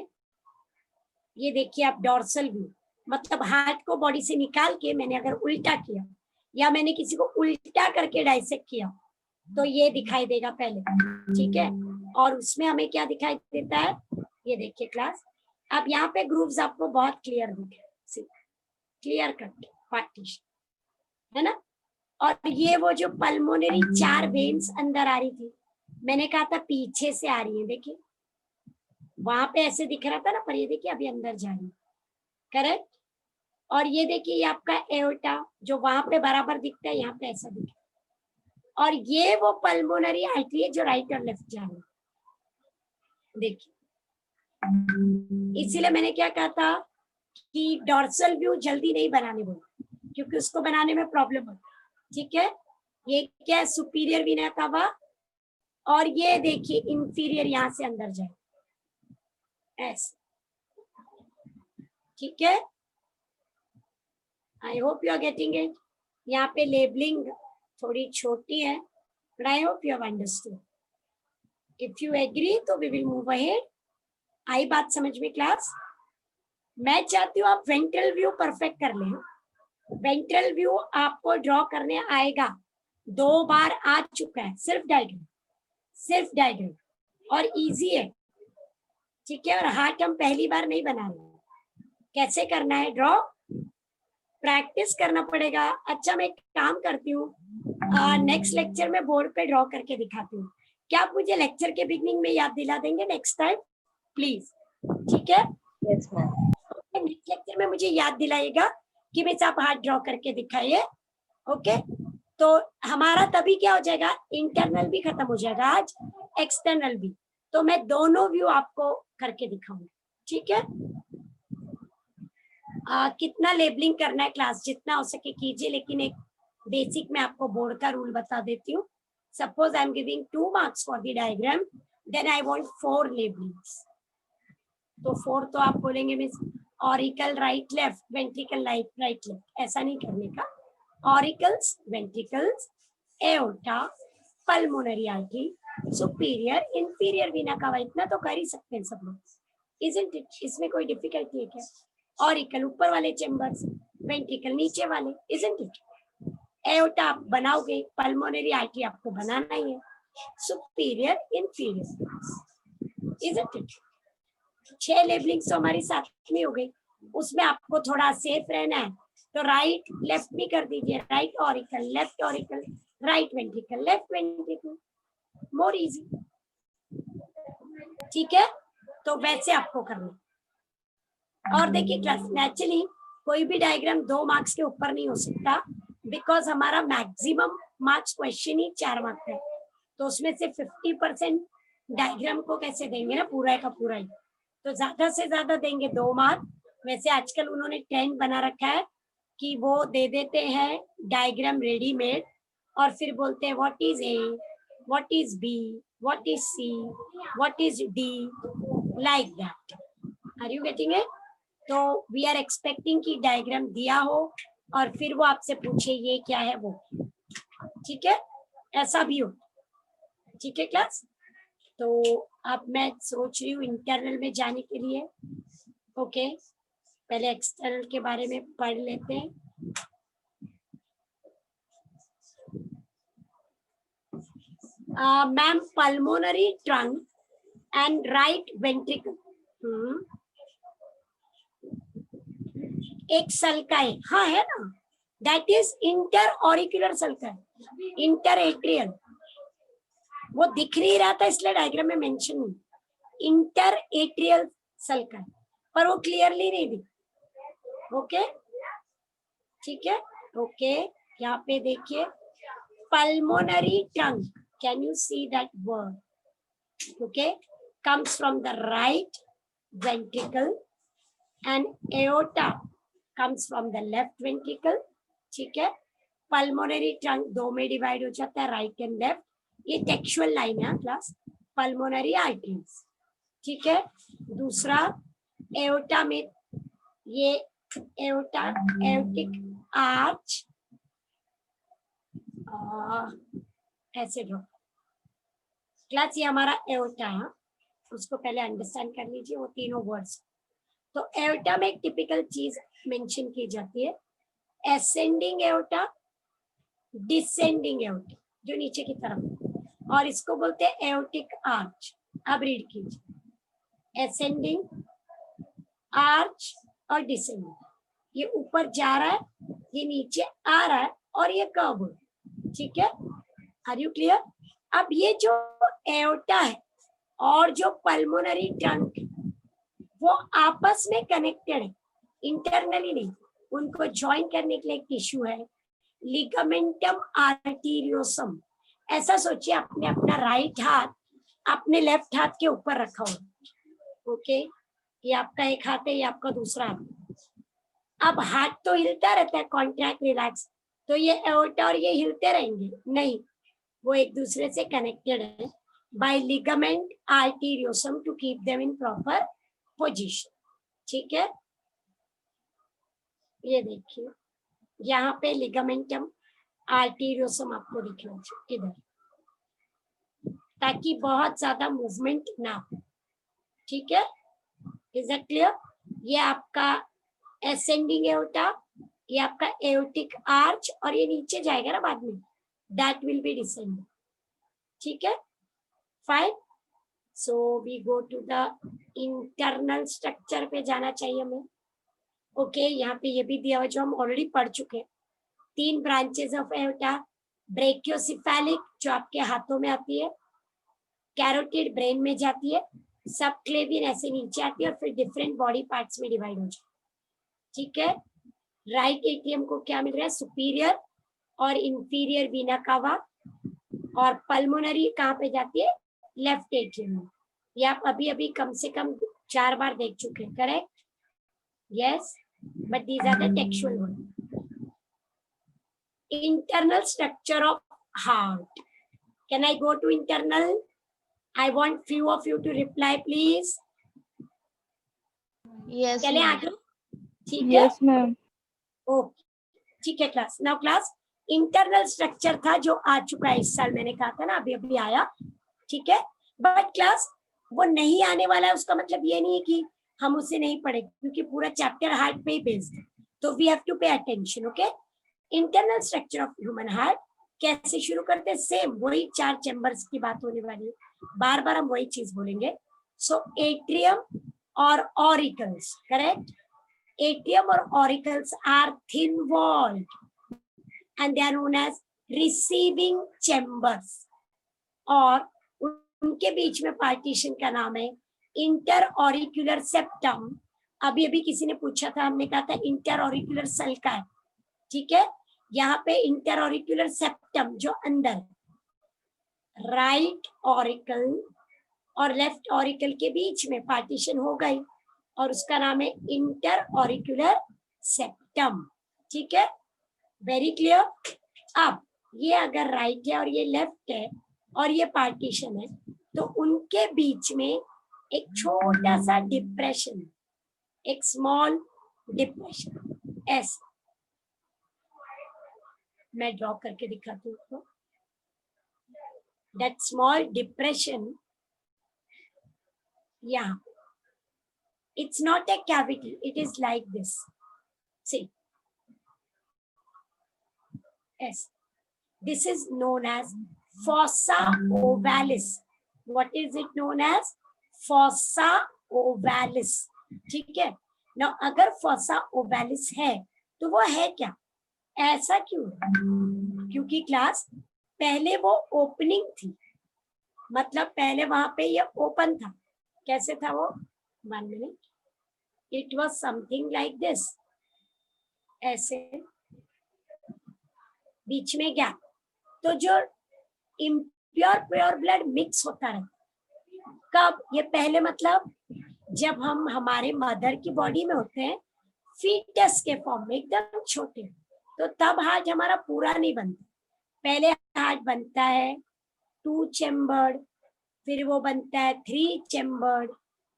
ये देखिए आप डॉर्सल व्यू, मतलब हार्ट को बॉडी से निकाल के मैंने अगर उल्टा किया, या मैंने किसी को उल्टा करके डाइसेक्ट किया, तो ये दिखाई देगा पहले, ठीक है. और उसमें हमें क्या दिखाई देता है, ये देखिए क्लास. अब यहाँ पे ग्रूव्स आपको बहुत क्लियर दिख रहे, क्लियर कट पार्टीशन, है ना. और ये वो जो पल्मोनरी 4 वेन्स अंदर आ रही थी, मैंने कहा था पीछे से आ रही है, देखिए वहां पे ऐसे दिख रहा था ना, पर ये देखिए अभी अंदर जा रही है, करेक्ट. और ये देखिए ये आपका एओर्टा जो वहां पे बराबर दिखता है, यहाँ पे ऐसा दिखता है। और ये वो पल्मोनरी आर्टरी है जो राइट और लेफ्ट जा रही है, देखिए। इसीलिए मैंने क्या कहा था कि डॉर्सल व्यू जल्दी नहीं बनाने बोला, क्योंकि उसको बनाने में प्रॉब्लम होती है, ठीक है। ये क्या है, सुपीरियर वीना कावा, और ये देखिए इंफीरियर यहाँ से अंदर जाए ऐसे, ठीक है। I hope you are getting it. यहाँ पे लेबलिंग थोड़ी छोटी है, but I hope you have understood. If you agree तो वी विल मूव अहेड। आई बात समझ में क्लास? मैं चाहती हूँ आप वेंट्रल व्यू परफेक्ट कर लें। वेंट्रल व्यू आपको ड्रॉ करने आएगा, 2 बार आ चुका है, सिर्फ डायग्राम और इजी है, ठीक है। और हार्ट हम पहली बार नहीं बना रहे हैं। कैसे करना है ड्रॉ, प्रैक्टिस करना पड़ेगा। अच्छा मैं एक काम करती हूँ, नेक्स्ट लेक्चर में बोर्ड पे ड्रॉ करके दिखाती हूँ। क्या आप मुझे लेक्चर के बिगनिंग में याद दिला देंगे नेक्स्ट टाइम प्लीज? ठीक है, यस मैम। नेक्स्ट लेक्चर में मुझे याद दिलाइएगा कि मिस आप हाथ ड्रॉ करके दिखाइए। ओके, तो हमारा तभी क्या हो जाएगा, इंटरनल भी खत्म हो जाएगा आज, एक्सटर्नल भी। तो मैं दोनों व्यू आपको करके दिखाऊंगी, ठीक है। कितना लेबलिंग करना है क्लास, जितना हो सके कीजिए, लेकिन एक बेसिक में आपको बोर्ड का रूल बता देती हूँ। Suppose I am giving 2 marks for the diagram, then I want 4 labellings. तो 4 तो आप बोलेंगे miss auricle right left, ventricle right left, ऐसा नहीं करने का। Auricles, ventricles, aorta, pulmonary artery, superior, inferior vena cava, इतना तो कर ही सकते हैं सब लोग, इजंट इट? इसमें कोई डिफिकल्टी है क्या? ऑरिकल ऊपर वाले चेम्बर्स, वेंट्रिकल नीचे वाले, इजंट इट? एओर्टा आप बनाओगे, पल्मोनरी आर्टरी आपको बनाना ही है, superior, inferior, isn't it? 6 labellings तो हमारी साथ में हो गई। उसमें आपको थोड़ा सेफ रहना है तो राइट लेफ्ट भी कर दीजिए, right auricle, left auricle, right ventricle, left ventricle, more easy, ठीक है। तो वैसे आपको करना। और देखिए क्लास, नेचुरली कोई भी डायग्राम 2 मार्क्स के ऊपर नहीं हो सकता, बिकॉज हमारा मैक्सिमम मार्क्स क्वेश्चन ही 4 मार्क्स है। तो उसमें से 50% डायग्राम को कैसे देंगे ना, पूरा का पूरा ही, तो ज्यादा से ज्यादा देंगे 2 मार्क। वैसे आजकल उन्होंने ट्रेंड बना रखा है कि वो दे देते हैं डायग्राम रेडीमेड और फिर बोलते हैं what is A, what is B, what is C, what is D, like that. Are you getting it? तो वी आर एक्सपेक्टिंग कि डायग्राम दिया हो और फिर वो आपसे पूछे ये क्या है वो, ठीक है, ऐसा भी हो, ठीक है क्लास। तो अब मैं सोच रही हूँ इंटरनल में जाने के लिए। ओके, पहले एक्सटर्नल के बारे में पढ़ लेते हैं। Ma'am pulmonary trunk and right ventricle एक सल्का है, हाँ है ना, that is inter auricular सल्का, inter atrial. वो दिख नहीं रहा था इसलिए डायग्राम में मेंशन नहीं, इंटर एट्रियल सल्का, पर वो क्लियरली नहीं दिख। ओके, ठीक है। ओके, यहाँ पे देखिए pulmonary trunk, can you see that word? Okay, comes from the right ventricle and aorta comes from the left ventricle, ठीक है। पल्मोनरी ट्रंक 2 में डिवाइड हो जाता है, राइट एंड लेफ्ट। ये टेक्सुअल लाइन है क्लास, पल्मोनरी आर्टरीज, ठीक है। दूसरा एओर्टा में ये एओर्टा, एओर्टिक आर्च, ऐसे ड्रॉ क्लास, ये हमारा एओर्टा है, उसको पहले अंडरस्टैंड कर लीजिए वो तीनों वर्ड्स। तो एओर्टा में एक टिपिकल चीज मेंशन की जाती है, एसेंडिंग एओर्टा, डिसेंडिंग एओर्टा जो नीचे की तरफ, और इसको बोलते हैं एओर्टिक आर्च। अब रीड कीजिए, एसेंडिंग, आर्च और डिसेंडिंग, ये ऊपर जा रहा है, ये नीचे आ रहा है और ये कर्व, ठीक है। Are you clear? अब ये जो एओर्टा है और जो पल्मोनरी ट्रंक वो आपस में कनेक्टेड है, इंटरनली नहीं, उनको ज्वाइन करने के लिए एक टिश्यू है लिगामेंटम आर्टीरियोसम। ऐसा सोचिए आपने अपना राइट हाथ अपने लेफ्ट हाथ के ऊपर रखा हो, ओके, ये आपका एक हाथ है, ये आपका दूसरा हाथ। अब हाथ तो हिलता रहता है, कॉन्ट्रैक्ट रिलैक्स, तो ये एओर्टा और ये हिलते रहेंगे नहीं, वो एक दूसरे से कनेक्टेड है by ligament arteriosum to keep them in proper position. ठीक है, ये देखिए यहाँ पे लिगामेंटम आर्टीरियोसम आपको दिखेगा इधर, ताकि बहुत ज्यादा मूवमेंट ना हो। ठीक है, इज इट क्लियर? ये आपका एसेंडिंग एओर्टा, ये आपका एओर्टिक आर्च, और ये नीचे जाएगा ना बाद में, दैट विल बी डिसेंडिंग। ठीक है, fine. So we go to the internal structure पे जाना चाहिए हमें। ओके, यहाँ पे ये भी दिया हुआ जो हम ऑलरेडी पढ़ चुके हैं। 3 ब्रांचेस ऑफ एओर्टा, ब्रेकियोसिफेलिक जो आपके हाथों में आती है, कैरोटिड ब्रेन में जाती है, सबक्लेवियन ऐसे नीचे आती है और फिर डिफरेंट बॉडी पार्ट्स में डिवाइड हो जाती है। ठीक है, राइट एट्रियम को क्या मिल रहा है? सुपीरियर और इंफीरियर वीना कावा, और पल्मोनरी कहाँ पे जाती है? लेफ्ट एट्रियम में। ये आप अभी अभी कम से कम 4 बार देख चुके हैं, correct? Yes, but these are the textual word. Internal structure of heart. Can I go to internal? I want few of you to reply, please. Yes, चले ma'am. आगे, ठीक है? Yes, ma'am. ओके, ठीक है class. Now class, internal structure था जो आ चुका है इस साल, मैंने कहा था ना, अभी अभी आया। ठीक है, बट क्लास वो नहीं आने वाला है, उसका मतलब ये नहीं है कि हम उसे नहीं पढ़े, क्योंकि पूरा चैप्टर हार्ट पे ही बेस्ड है, तो we have to pay attention. Okay, internal structure of human heart कैसे शुरू करते हैं? सेम वही 4 चैम्बर्स की बात होने वाली है, बार बार हम वही चीज बोलेंगे। सो एट्रियम और ऑरिकल्स, करेक्ट? एट्रियम और auricles are thin walled and they are known as receiving chambers, और उनके बीच में पार्टीशन का नाम है इंटर ऑरिकुलर सेप्टम। अभी अभी किसी ने पूछा था, हमने कहा था इंटर ऑरिकुलर सेल का है। ठीक है, यहाँ पे इंटर ऑरिकुलर सेप्टम जो अंदर, राइट ऑरिकल और लेफ्ट ऑरिकल के बीच में पार्टीशन हो गई, और उसका नाम है इंटर ऑरिकुलर सेप्टम। ठीक है, वेरी क्लियर? अब ये अगर राइट है और ये लेफ्ट है और ये पार्टीशन है, तो उनके बीच में एक छोटा सा डिप्रेशन, एक स्मॉल डिप्रेशन, ऐसे मैं ड्रॉ करके दिखाती हूँ। दैट स्मॉल डिप्रेशन यहाँ, it's not a cavity, it is like this. See, yes, this is known as fossa ovalis. What is it known as? Fossa ovalis. ठीक है ना? अगर fossa ovalis है तो वो है क्या? ऐसा क्यों? क्योंकि क्लास पहले वो ओपनिंग थी, मतलब पहले वहां पे ये ओपन था। कैसे था वो? 1 minute, it was something like this, ऐसे बीच में गैप, तो जो इम्प्योर प्योर ब्लड मिक्स होता रहा। कब? ये पहले मतलब जब हम हमारे मदर की बॉडी में होते हैं, फीटस के फॉर्म में, एकदम छोटे, तो तब हार्ट हमारा पूरा नहीं बनता। पहले हार्ट बनता है 2 चैम्बर्ड, फिर वो बनता है 3 चैम्बर्ड,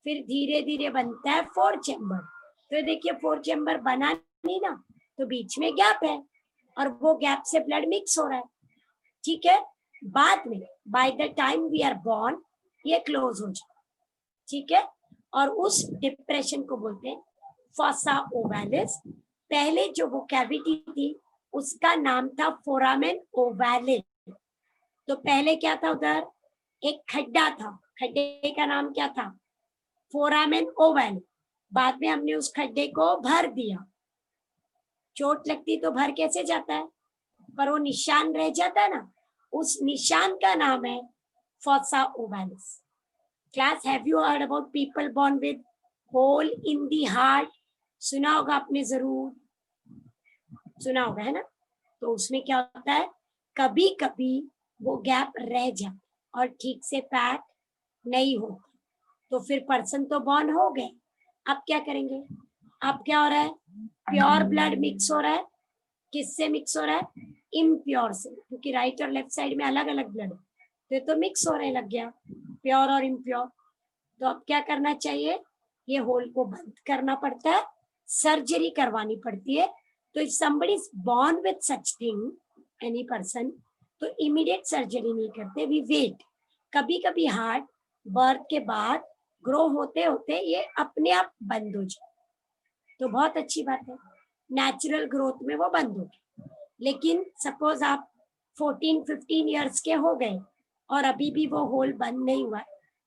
फिर धीरे धीरे बनता है 4 चैम्बर। तो देखिए 4 चैम्बर बना नहीं ना, तो बीच में गैप है, और वो गैप से ब्लड मिक्स हो रहा है। ठीक है, बाद में by the time we are born ये क्लोज हो जाए। ठीक है, और उस डिप्रेशन को बोलते हैं फॉसा ओवालिस। पहले जो वो कैविटी थी उसका नाम था फोरामेन ओवाले। तो पहले क्या था? उधर एक खड्डा था, खड्डे का नाम क्या था? Foramen Oval. बाद में हमने उस खड्डे को भर दिया। चोट लगती तो भर कैसे जाता है, पर वो निशान रह जाता है ना, उस निशान का नाम है fossa ovalis. Class, have you heard about people born with hole in the heart? सुना होगा आपने जरूर। सुना होगा है ना। तो उसमें क्या होता है, कभी कभी वो गैप रह जाता और ठीक से पैक नहीं होता, तो फिर पर्सन तो बॉर्न हो गए, अब क्या करेंगे, अब क्या हो रहा है, प्योर ब्लड मिक्स हो रहा है, किससे मिक्स हो रहा है, इम्प्योर से, क्योंकि राइट और लेफ्ट साइड में अलग अलग ब्लड है, तो मिक्स होने लग गया प्योर और इम्प्योर। तो अब क्या करना चाहिए, ये होल को बंद करना पड़ता है, सर्जरी करवानी पड़ती है। तो if somebody is born with such thing, any person, तो इमीडिएट सर्जरी नहीं करते, वी वेट। कभी कभी हार्ट बर्थ के बाद ग्रो होते होते ये अपने आप बंद हो जाए, तो बहुत अच्छी बात है, नेचुरल ग्रोथ में वो बंद हो गए। लेकिन सपोज आप 14-15 इयर्स के हो गए और अभी भी वो होल बंद नहीं हुआ,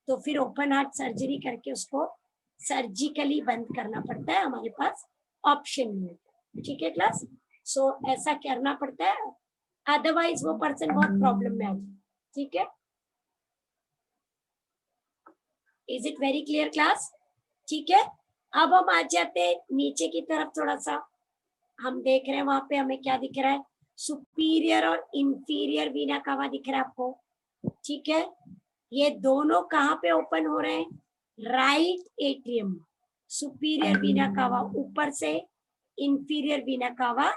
तो फिर ओपन हार्ट सर्जरी करके उसको सर्जिकली बंद करना पड़ता है, हमारे पास ऑप्शन नहीं होता। ठीक है क्लास, सो ऐसा करना पड़ता है, अदरवाइज वो पर्सन बहुत प्रॉब्लम में आ जाए। ठीक है, is it very clear class? ठीक है, अब हम आ जाते हैं नीचे की तरफ, थोड़ा सा हम देख रहे हैं वहां पे हमें क्या दिख रहा है, सुपीरियर और इंफीरियर वीना कावा दिख रहा है आपको। ठीक है, ये दोनों कहाँ पे ओपन हो रहे हैं, राइट एट्रियम, सुपीरियर वीना कावा ऊपर से, इंफीरियर वीना कावा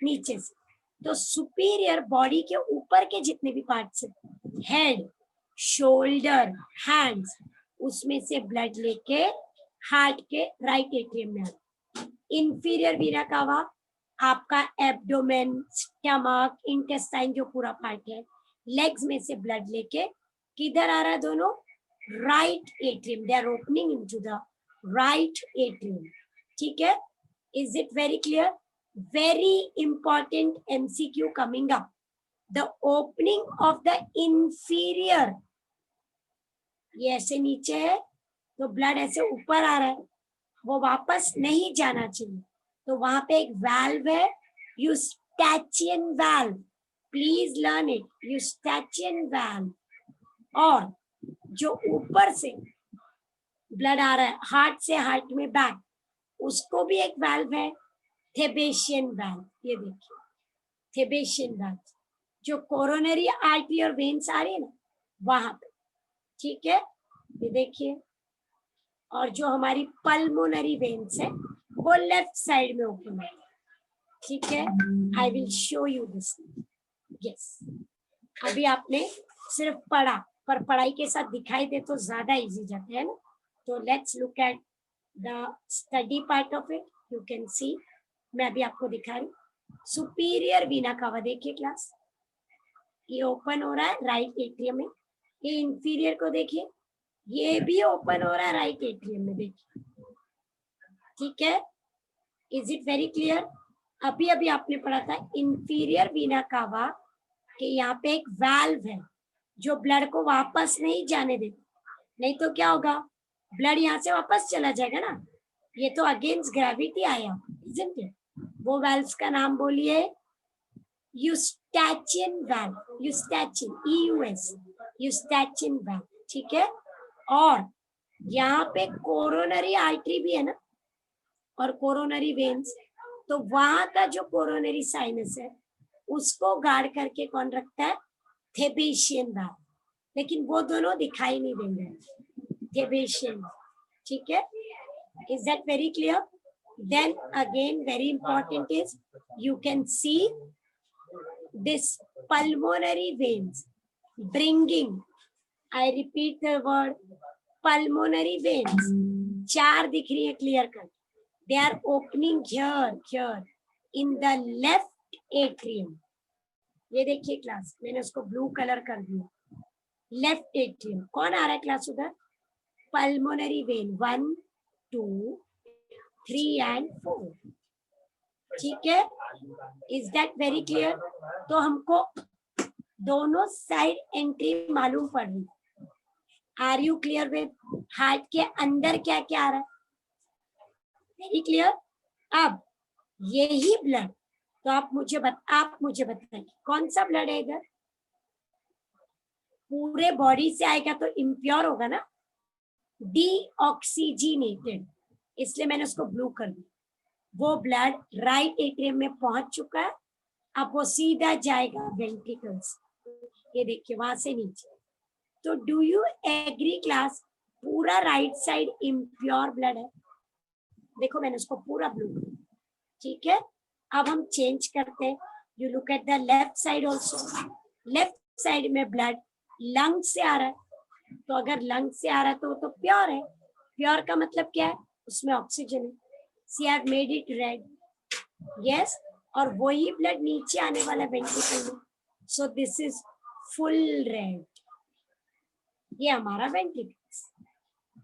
नीचे से। तो सुपीरियर बॉडी के ऊपर के जितने भी पार्ट्स हैं, हेड, शोल्डर, हैंड्स, उसमें से ब्लड लेके हार्ट के राइट एट्रियम में आता। इंफीरियर वीना कावा आपका एब्डोमेन, स्टमक, इंटेस्टाइन जो पूरा पार्ट है, लेग्स में से ब्लड लेके किधर आ रहा है, दोनों right atrium, they are opening into the right atrium. ठीक है, is it very clear? Very important MCQ coming up, the opening of the inferior, ये ऐसे नीचे है तो ब्लड ऐसे ऊपर आ रहा है, वो वापस नहीं जाना चाहिए, तो वहां पे एक वाल्व है, Eustachian valve, please learn it, Eustachian valve. और जो ऊपर से ब्लड आ रहा है हार्ट से हार्ट में बैक, उसको भी एक वाल्व है, थेबेशियन वाल्व। ये देखिए थेबेशियन वाल्व, जो कोरोनरी आर्टरी और वेन्स आ रही है ना वहां पे। ठीक है, ये देखिए, और जो हमारी पल्मोनरी वेन्स है वो लेफ्ट साइड में ओपन है। ठीक है, I will show you this. Yes, अभी आपने सिर्फ पढ़ा, पर पढ़ाई के साथ दिखाई दे तो ज्यादा इजी जाता है ना। तो let's look at the study part of it, you can सी, मैं अभी आपको दिखा रही हूँ। सुपीरियर वीना कावा देखिए क्लास, ये ओपन हो रहा है राइट एट्रियम में। ये इंफीरियर को देखिए, ये भी ओपन हो रहा है राइट एट्रियम में, देखिए। ठीक है, इज इट वेरी क्लियर? अभी अभी आपने पढ़ा था इंफीरियर वीना कावा कि यहाँ पे एक वाल्व है जो ब्लड को वापस नहीं जाने देता, नहीं तो क्या होगा, ब्लड यहाँ से वापस चला जाएगा ना, ये तो अगेंस्ट ग्रेविटी आया, इजंट इट? वो वाल्व का नाम बोलिए, यूस्टैचियन वाल्व, यूस्टैचियन, ईयूएस, यूस्टैचियन वाल्व। ठीक है, और यहाँ पे कोरोनरी आर्टरी भी है ना, और कोरोनरी वेन्स, तो वहां का जो कोरोनरी साइनस है उसको गार्ड करके कौन रखता है, थेबेशियन वाल्व, लेकिन वो दोनों दिखाई नहीं देंगे, थेबेशियन। ठीक है, is that very clear? Then again very important is, you can see this pulmonary veins bringing, I repeat the word, pulmonary veins, चार दिख रही है क्लियर कर, they are opening here in the left atrium। ये देखिए class, मैंने उसको blue colour कर दिया, लेफ्ट एट्रियम। कौन आ रहा है क्लास उधर, पल्मोनरी वेन 1, 2, 3 and 4। ठीक है, इज दैट वेरी क्लियर? तो हमको दोनों साइड एंट्री मालूम पड़ रही, are you clear with heart के अंदर क्या क्या आ रहा है, वेरी क्लियर? अब यही ब्लड, तो आप मुझे बताइए कौन सा ब्लड है इधर, पूरे बॉडी से आएगा तो इम्प्योर होगा ना, डीऑक्सीजीनेटेड, इसलिए मैंने उसको ब्लू कर दिया। वो ब्लड राइट एट्रियम में पहुंच चुका है, अब वो सीधा जाएगा वेंट्रिकल्स, ये देखिए वहां से नीचे। तो डू यू एग्री क्लास, पूरा राइट साइड इम्प्योर ब्लड है। देखो मैंने उसको पूरा ब्लू किया, ठीक है। अब हम चेंज करते हैं, you look at the left side also. Left side में ब्लड लंग से आ रहा है, तो अगर लंग से आ रहा है तो वो तो प्योर है। प्योर का मतलब क्या है, उसमें ऑक्सीजन है। See have made it red, yes. और वही ब्लड नीचे आने वाला वेंट्रिकल में, so this is full red, ये हमारा वेंट्रिकल।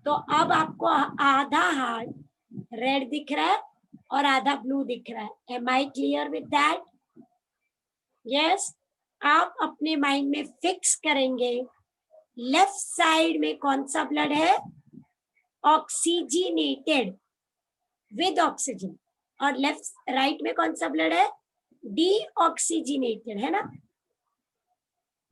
तो अब आपको आधा हार्ट रेड दिख रहा है और आधा ब्लू दिख रहा है। Am I clear with that? Yes. आप अपने माइंड में फिक्स करेंगे लेफ्ट साइड में कौन सा ब्लड है, ऑक्सीजनेटेड विद ऑक्सीजन, और लेफ्ट राइट में कौन सा ब्लड है, डीऑक्सीजनेटेड, है ना।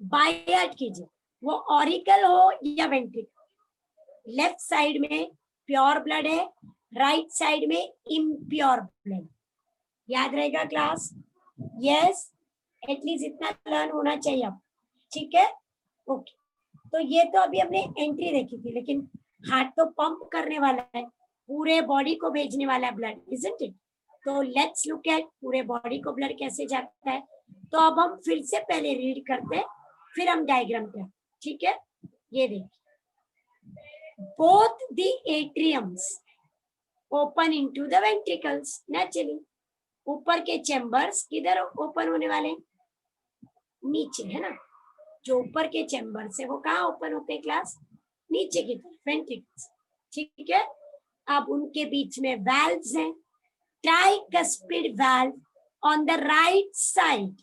बाय हार्ट कीजिए, वो ऑरिकल हो या वेंट्रिकल, लेफ्ट साइड में प्योर ब्लड है, राइट साइड में इम्प्योर ब्लड। याद रहेगा क्लास? यस, एटलीस्ट इतना लर्न होना चाहिए आप, ठीक है। ओके, तो ये तो अभी हमने एंट्री देखी थी, लेकिन हार्ट तो पंप करने वाला है, पूरे बॉडी को भेजने वाला है ब्लड, इजंट इट? तो लेट्स लुक एट पूरे बॉडी को ब्लड कैसे जाता है। तो अब हम फिर से पहले रीड करते हैं, फिर हम डायग्राम करते, ठीक है। ये देखिए, both the atriums open into the ventricles naturally। ऊपर के चैम्बर्स किधर ओपन होने वाले, नीचे, है ना। जो ऊपर के चैम्बर से वो कहाँ ओपन होते हैं क्लास, नीचे की तरफ, वेंट्रिकल्स, ठीक है। अब उनके बीच में वाल्व्स हैं, tricuspid valve on the right side,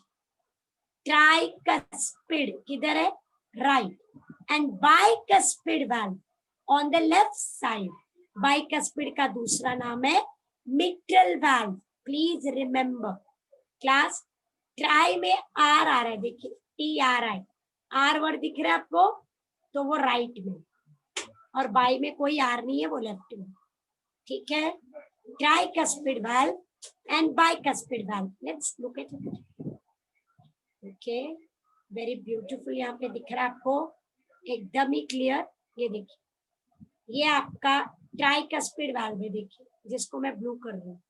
tricuspid किधर है, right, and bicuspid valve on the left side. Bicuspid का दूसरा नाम है mitral valve, please remember class. Tri में आर आ रहा है, देखिए T R I, R word दिख रहा है आपको, तो वो राइट में, और बाई में कोई आर नहीं है, वो लेफ्ट में, ठीक है। Tricuspid valve and bicuspid valve, let's look at it. Okay, very beautiful, यहाँ पे दिख रहा है आपको एकदम ही क्लियर। ये देखिए, ये आपका ट्राइकस्पिड वाल्व है, देखिए जिसको मैं ब्लू कर रही हूँ,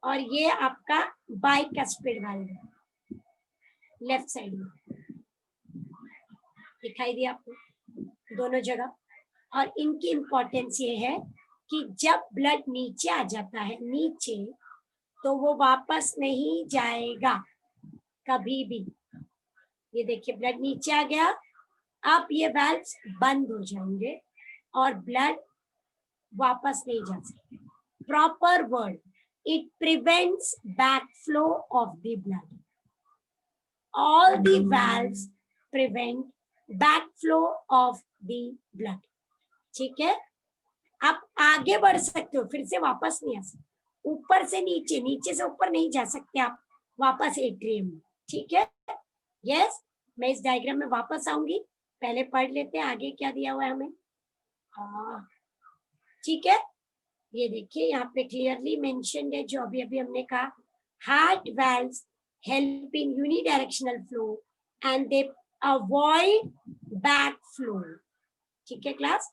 और ये आपका बाइकस्पिड वाल्व है, लेफ्ट साइड में दिखाई दिया आपको दोनों जगह। और इनकी इंपॉर्टेंस ये है कि जब ब्लड नीचे आ जाता है, नीचे, तो वो वापस नहीं जाएगा कभी भी। ये देखिए, ब्लड नीचे आ गया, अब ये वाल्व्स बंद हो जाएंगे और ब्लड वापस नहीं जा सकते। Proper word, it prevents backflow of the blood. All the valves prevent backflow of the blood. ठीक है, आप आगे बढ़ सकते हो, फिर से वापस नहीं आ सकते, ऊपर से नीचे, नीचे से ऊपर नहीं जा सकते आप वापस एट्रियम में, ठीक है। यस, मैं इस डायग्राम में वापस आऊंगी, पहले पढ़ लेते हैं आगे क्या दिया हुआ है हमें। ठीक है, ये देखिए यहाँ पे क्लियरली मेंशन्ड है जो अभी अभी हमने कहा, heart valves help in unidirectional flow and they avoid back flow. ठीक है क्लास,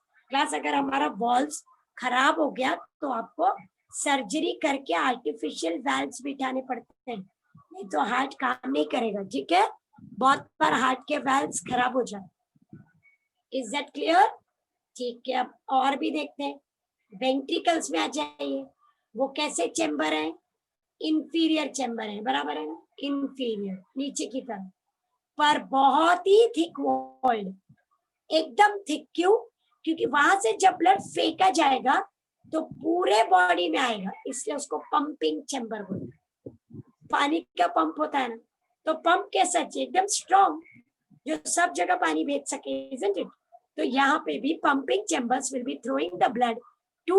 अगर हमारा वॉल्व्स खराब हो गया तो आपको सर्जरी करके आर्टिफिशियल वाल्व्स बिठाने पड़ते हैं, नहीं तो हार्ट काम नहीं करेगा, ठीक है। बहुत बार हार्ट के वाल्व्स खराब हो जाते, इज दैट क्लियर? ठीक है, अब और भी देखते हैं, वेंट्रिकल्स में आ जाइए, वो कैसे चेंबर है, इंफीरियर चेंबर है, बराबर है ना, इंफीरियर नीचे की तरफ, पर बहुत ही थिक वॉल्ड, एकदम थिक। क्यों? क्योंकि वहां से जब ब्लड फेंका जाएगा तो पूरे बॉडी में आएगा, इसलिए उसको पंपिंग चेंबर बोलते हैं। पानी का पंप होता है ना, तो पंप कैसा चाहिए, एकदम स्ट्रॉन्ग, जो सब जगह पानी भेज सके, isn't it? तो यहाँ पे भी pumping chambers will be throwing the blood to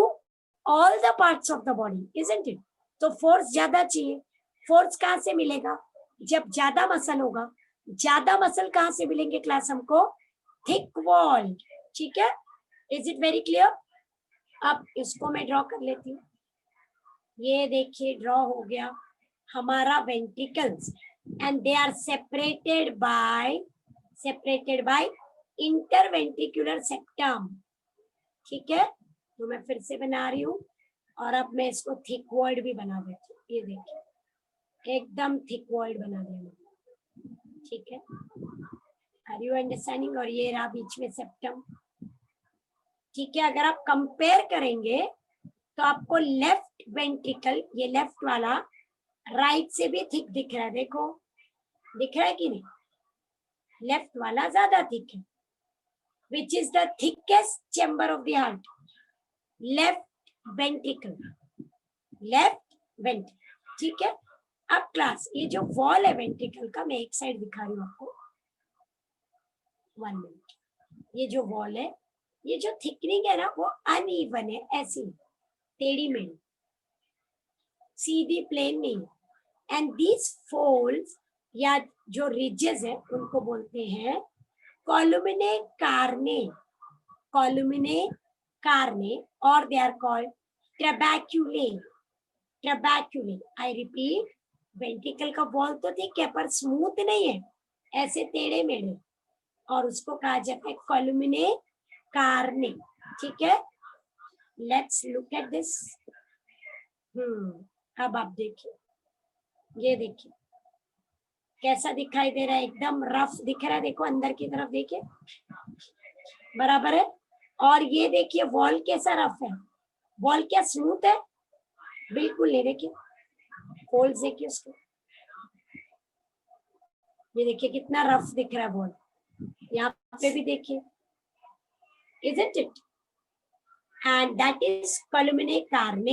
all the parts of the body, isn't it? तो फोर्स ज्यादा चाहिए, फोर्स कहाँ से मिलेगा, जब ज्यादा मसल होगा। ज्यादा मसल कहाँ से मिलेंगे क्लास हमको, थिक वॉल, ठीक है। Is it very clear? अब इसको मैं ड्रॉ कर लेती हूँ, ये देखिए ड्रॉ हो गया हमारा ventricles and they are separated by interventricular septum. ठीक है, तो मैं फिर से बना रही हूँ और अब मैं इसको थिक वॉइड भी बना देती हूँ। ये देखिए एकदम थिक वॉइड बना देना। ठीक है, आर यू अंडरस्टैंडिंग? और ये रहा बीच में सेप्टम। ठीक है, अगर आप कंपेयर करेंगे तो आपको लेफ्ट वेंट्रिकल, ये लेफ्ट वाला, राइट से भी थिक दिख रहा है। देखो दिख रहा है कि नहीं? लेफ्ट वाला ज्यादा थिक है। Which is the thickest chamber of the heart? Left ventricle, left ventricle. ठीक है, अब क्लास ये जो वॉल है वेंट्रिकल का, मैं एक साइड दिखा रही हूँ आपको, 1 मिनट। ये जो वॉल है, ये जो थिकनिंग है ना, वो अनइवन है, ऐसी टेढ़ी मेढ़ी, सीधी प्लेन नहीं है। एंड दीज फोल्ड्स या जो रिजेस है उनको बोलते हैं कॉलुमिने कार्ने, कॉलुमिने कार्ने, और they are called trabeculae, trabeculae. I repeat, ventricle का वॉल तो ठीक है पर स्मूथ नहीं है, ऐसे टेढ़े मेढ़े, और उसको कहा जाता है कॉलुमिने कार्ने। ठीक है, लेट्स लुक एट दिस। अब आप देखिए, ये देखिए कैसा दिखाई दे रहा है, एकदम रफ दिख रहा है। देखो अंदर की तरफ देखिए, बराबर है। और ये देखिए वॉल कैसा रफ है, वॉल क्या स्मूथ है? बिल्कुल नहीं। देखिए फोल्ड्स देखिए उसको, ये देखिए कितना रफ दिख रहा है वॉल। यहाँ पे भी देखिए, isn't it? And that is columnae carne।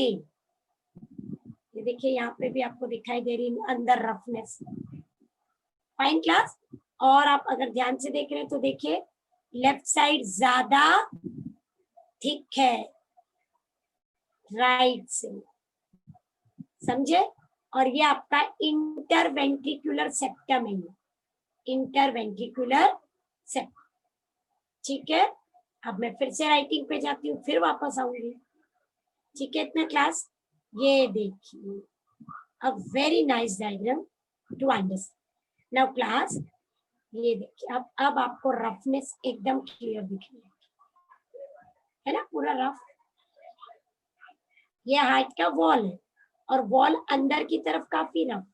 ये देखिए यहाँ पे भी आपको दिखाई दे रही अंदर रफनेस। Fine class. और आप अगर ध्यान से देख रहे हैं तो देखिए लेफ्ट साइड ज्यादा थिक है राइट से, समझे? और ये आपका इंटरवेंट्रिकुलर सेप्टम है, इंटरवेंट्रिकुलर सेप्टम। ठीक है, अब मैं फिर से राइटिंग पे जाती हूँ, फिर वापस आऊंगी। ठीक है इतना क्लास? ये देखिए, a very nice diagram to understand. Now class ये देखिए, अब आपको रफनेस एकदम क्लियर दिख रही है ना, पूरा रफ। ये हार्ट का वॉल है और वॉल अंदर की तरफ काफी रफ।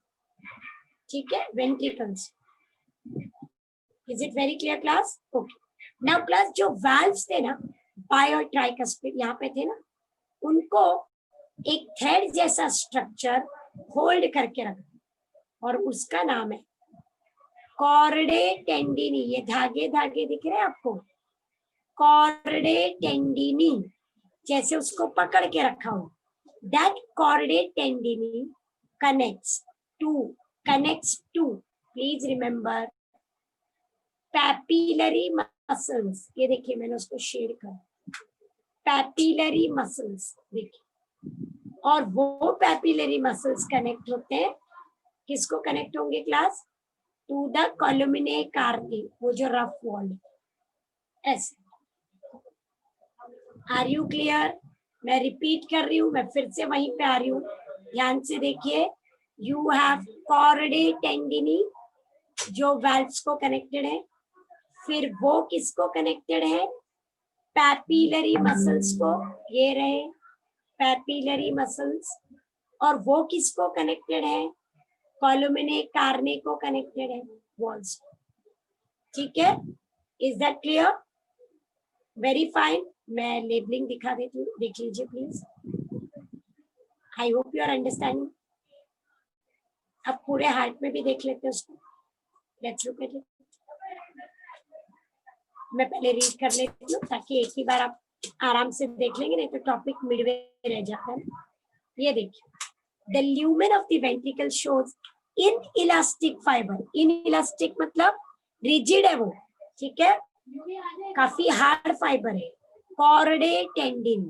ठीक है, ventricles. Is it very clear class? Okay. Now class जो वाल्व्स थे ना, बाई और ट्राइकस्पिड यहाँ पे थे ना, उनको एक थ्रेड जैसा स्ट्रक्चर होल्ड करके रखा और उसका नाम है कॉर्डे टेंडिनी। ये धागे धागे दिख रहे हैं आपको, कॉर्डे टेंडिनी, जैसे उसको पकड़ के रखा हो। That chordae tendineae connects to, please remember, papillary muscles. ये देखिए मैंने उसको शेड कर, पैपिलरी मसल्स देखिए। और वो पैपिलरी मसल्स कनेक्ट होते हैं, किसको कनेक्ट होंगे class? To the columnae carneae, वो जो रफ वॉल है ऐसे। Are you clear? मैं रिपीट कर रही हूँ, मैं फिर से वहीं पे आ रही हूँ, ध्यान से देखिए। यू हैव कॉर्डे टेंडिनी जो वाल्व्स को कनेक्टेड है, फिर वो किसको कनेक्टेड है? पैपिलरी मसल्स को, ये रहे पैपिलरी मसल्स। और वो किसको कनेक्टेड है? कॉलुमिने कार्ने को कनेक्टेड है, वॉल्स। ठीक है, is that clear? Very fine. मैं लेबलिंग दिखा देती हूँ, देख लीजिए please. I hope you are understanding. अब पूरे हार्ट में भी देख लेते हैं उसको। Let's look at it. मैं पहले रीड कर लेती हूँ ताकि एक ही बार आप आराम से देख लेंगे, नहीं तो टॉपिक मिडवे रह जाता है। ये देखिए, the lumen of the ventricle shows in elastic fibre. In elastic मतलब रिजिड है वो, ठीक है, काफी हार्ड फाइबर है। कॉर्डे टेंडिन,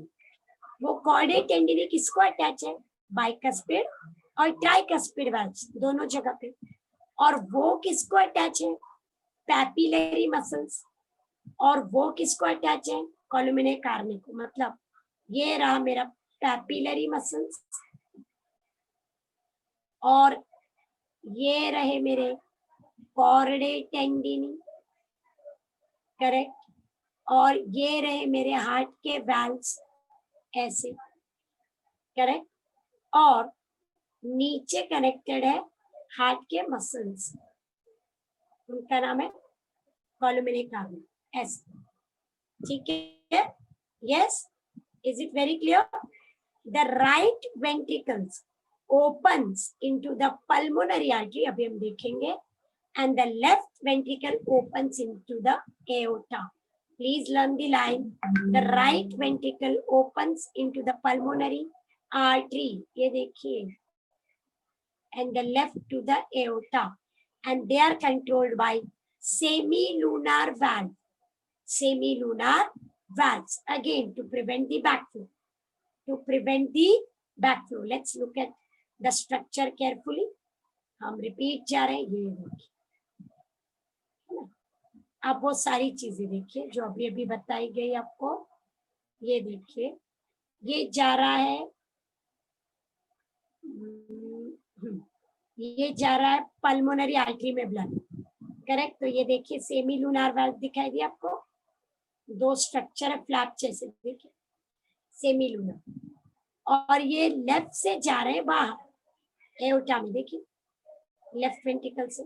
वो कॉर्डे टेंडिन किसको अटैच है? बाइकस्पिड और ट्राइकस्पिड वाल्व्स दोनों जगह पे। और वो किसको अटैच है? Papillary muscles. और वो किसको अटैच है? कॉलुमिने कार्ने को। मतलब ये रहा मेरा पैपिलरी मसल्स और ये रहे मेरे कॉर्डे टेंडिनी, करेक्ट, और ये रहे मेरे हार्ट के वैल्व्स ऐसे, करेक्ट, और नीचे कनेक्टेड है हार्ट के मसल्स, उनका नाम है कॉलुमिनरी कार्बन, ऐसे, ठीक है, yes, is it very clear? The right ventricles opens into the pulmonary artery, अभी हम देखेंगे, and the left ventricle opens into the aorta. Please learn the line. The right ventricle opens into the pulmonary artery, ये देखिए, and the left to the aorta, and they are controlled by semilunar valve. Semilunar valves, again to prevent the backflow. To prevent the backflow, let's look at the structure carefully. हम repeat जा रहे हैं, ये देखिए, आप वो सारी चीजें देखिए जो अभी अभी बताई गई आपको, ये देखिए, ये जा रहा है, ये जा रहा है पल्मोनरी आर्टरी में ब्लड, करेक्ट, तो ये देखिए सेमीलुनार वाल्व दिखाई दिया आपको, दो स्ट्रक्चर है फ्लैप जैसे, देखिए सेमीलुनार, और ये लेफ्ट से जा रहे हैं बाहर एओर्टा में, देखिए लेफ्ट वेंट्रिकल से,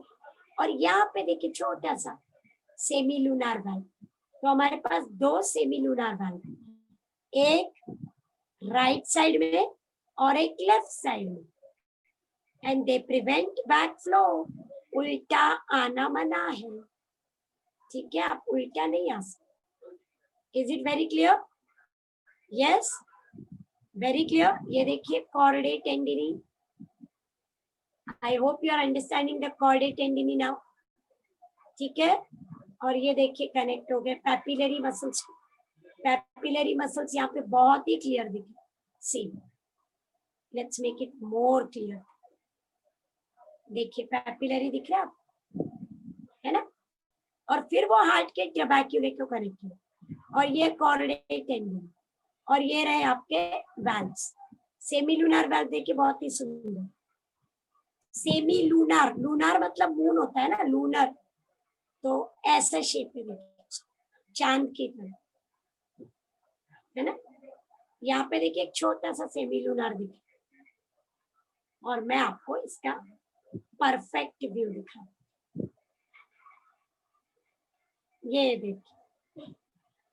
और यहाँ पे देखिए छोटा सा सेमीलुनार वाल्व, तो हमारे पास दो सेमीलुनार वाल्व, एक राइट साइड में और एक लेफ्ट साइड में, एंड दे प्रिवेंट बैकफ्लो, उल्टा आना मना है, ठीक है, आप उल्टा नहीं आ सकते। Is it very clear? Yes, very clear. ये देखिए chordae tendineae, I hope you are understanding the chordae tendineae now, ठीक है, और ये देखिए कनेक्ट हो गए पैपिलरी मसल्स, पैपिलरी मसल्स यहाँ पे बहुत ही क्लियर दिखे, see, let's make it more clear, देखिए पैपिलरी दिख रहा है ना, और फिर वो हार्ट के ट्रबैक्यूले को कनेक्ट है, और ये कॉर्डे टेंडिनी, और ये रहे आपके वैल्व्स, सेमीलुनार वाल्व देखिए बहुत ही सुंदर, सेमीलुनार, लूनार मतलब मून होता है ना, लूनर, तो ऐसा शेप में देखिए चांद की तरह, है ना, यहाँ पे देखिए एक छोटा सा सेमीलुनार दिखे, और मैं आपको इसका परफेक्ट व्यू दिखा, ये देखिए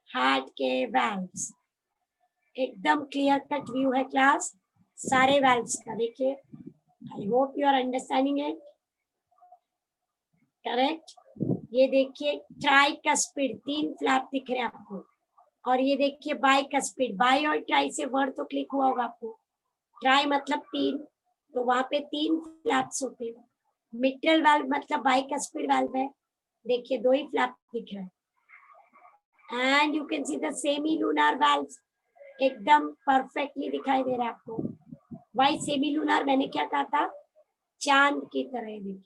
हार्ट के वैल्व्स, एकदम क्लियर कट व्यू है क्लास, सारे वैल्व्स का देखिए, I hope you are understanding it, correct, ये देखिए ट्राइकस्पिड, तीन फ्लैप दिख रहे हैं आपको, और ये देखिए बाइकस्पिड, बाई और ट्राई से वर्ड तो क्लिक हुआ होगा आपको, ट्राई मतलब तीन, तो वहां पे तीन फ्लैप्स होते हैं, मिट्रल वाल्व मतलब बाइकस्पिड वाल्व है, देखिए दो ही फ्लैप दिख रहा है, and you can see the semilunar valves, एकदम परफेक्टली दिखाई दे रहा है आपको, वाई सेमीलुनार, मैंने क्या कहा था, चांद की तरह, देखिए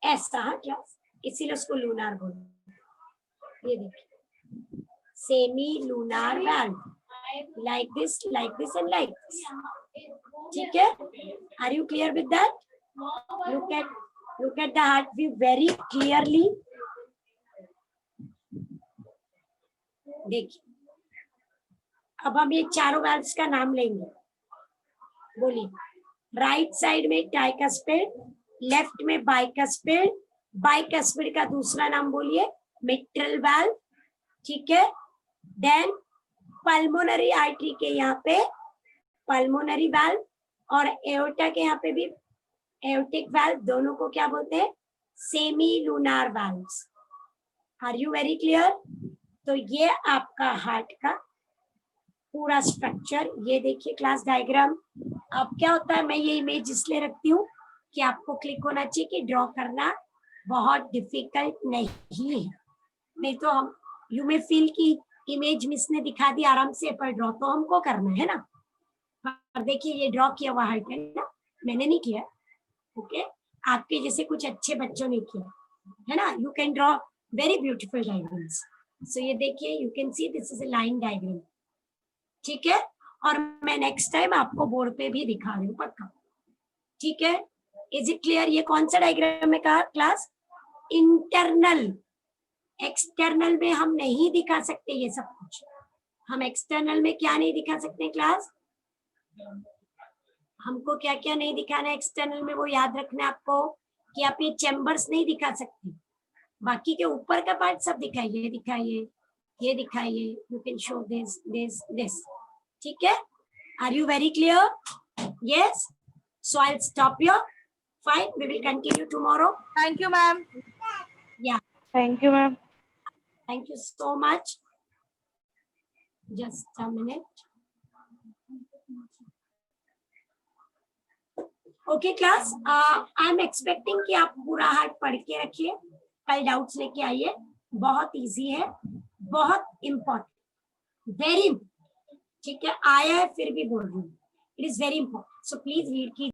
ऐसा, हाँ क्लास, इसीलिए उसको लूनार बोलते, ये देखिए semilunar valve, like this and like this, ठीक है, are you clear with that? Look at the heart view very clearly, देखिए, अब हम ये चारों वाल्व्स का नाम लेंगे, बोलिए, राइट साइड में ट्राइकस्पिड, लेफ्ट में बाइकस्पिड, बाइकस्पिड का दूसरा नाम बोलिए मिट्रल वाल्व, ठीक है, देन पल्मोनरी आर्टरी के यहाँ पे पल्मोनरी वाल्व, और एओर्टा के यहाँ पे भी एओर्टिक वाल्व, दोनों को क्या बोलते हैं, semilunar valves, are you very clear? तो ये आपका हार्ट का पूरा स्ट्रक्चर, ये देखिए क्लास डायग्राम, अब क्या होता है, मैं ये इमेज इसलिए रखती हूँ कि आपको क्लिक होना चाहिए कि ड्रॉ करना बहुत डिफिकल्ट नहीं है, नहीं तो हम यू मे फील की इमेज मिस ने दिखा दी आराम से, पर ड्रॉ तो हमको करना है ना, और देखिए ये ड्रॉ किया हुआ हार्ट है ना, मैंने नहीं किया, ओके, आपके जैसे कुछ अच्छे बच्चों ने किया है ना, you can draw very beautiful diagrams, so ये देखिए you can see this is a line diagram, ठीक है, और मैं नेक्स्ट टाइम आपको बोर्ड पे भी दिखा रही हूँ पक्का, ठीक है? Is it clear? ये कौन सा डायग्राम में कहा क्लास? इंटरनल। एक्सटर्नल में हम नहीं दिखा सकते ये सब कुछ। हम एक्सटर्नल में क्या नहीं दिखा सकते क्लास? हमको क्या क्या नहीं दिखाना है एक्सटर्नल में, वो याद रखना है आपको कि आप ये चैम्बर्स नहीं दिखा सकते। बाकी के ऊपर का पार्ट सब दिखाइए, दिखाइए, ये दिखाइए, you can show this this this, ठीक है? Are you very clear? Yes, so I will stop here. Fine, we will continue tomorrow. Thank you, ma'am. Yeah, Thank you, ma'am. thank you so much. Just a minute. Okay class, I am expecting कि आप पूरा हाथ पढ़ के रखिए, कल doubts लेके आइए. बहुत इजी है, बहुत इम्पोर्टेंट, वेरी इम्पोर्टेंट, ठीक है? आया है फिर भी बोल रही हूँ, it is very important, so please read कीजिए.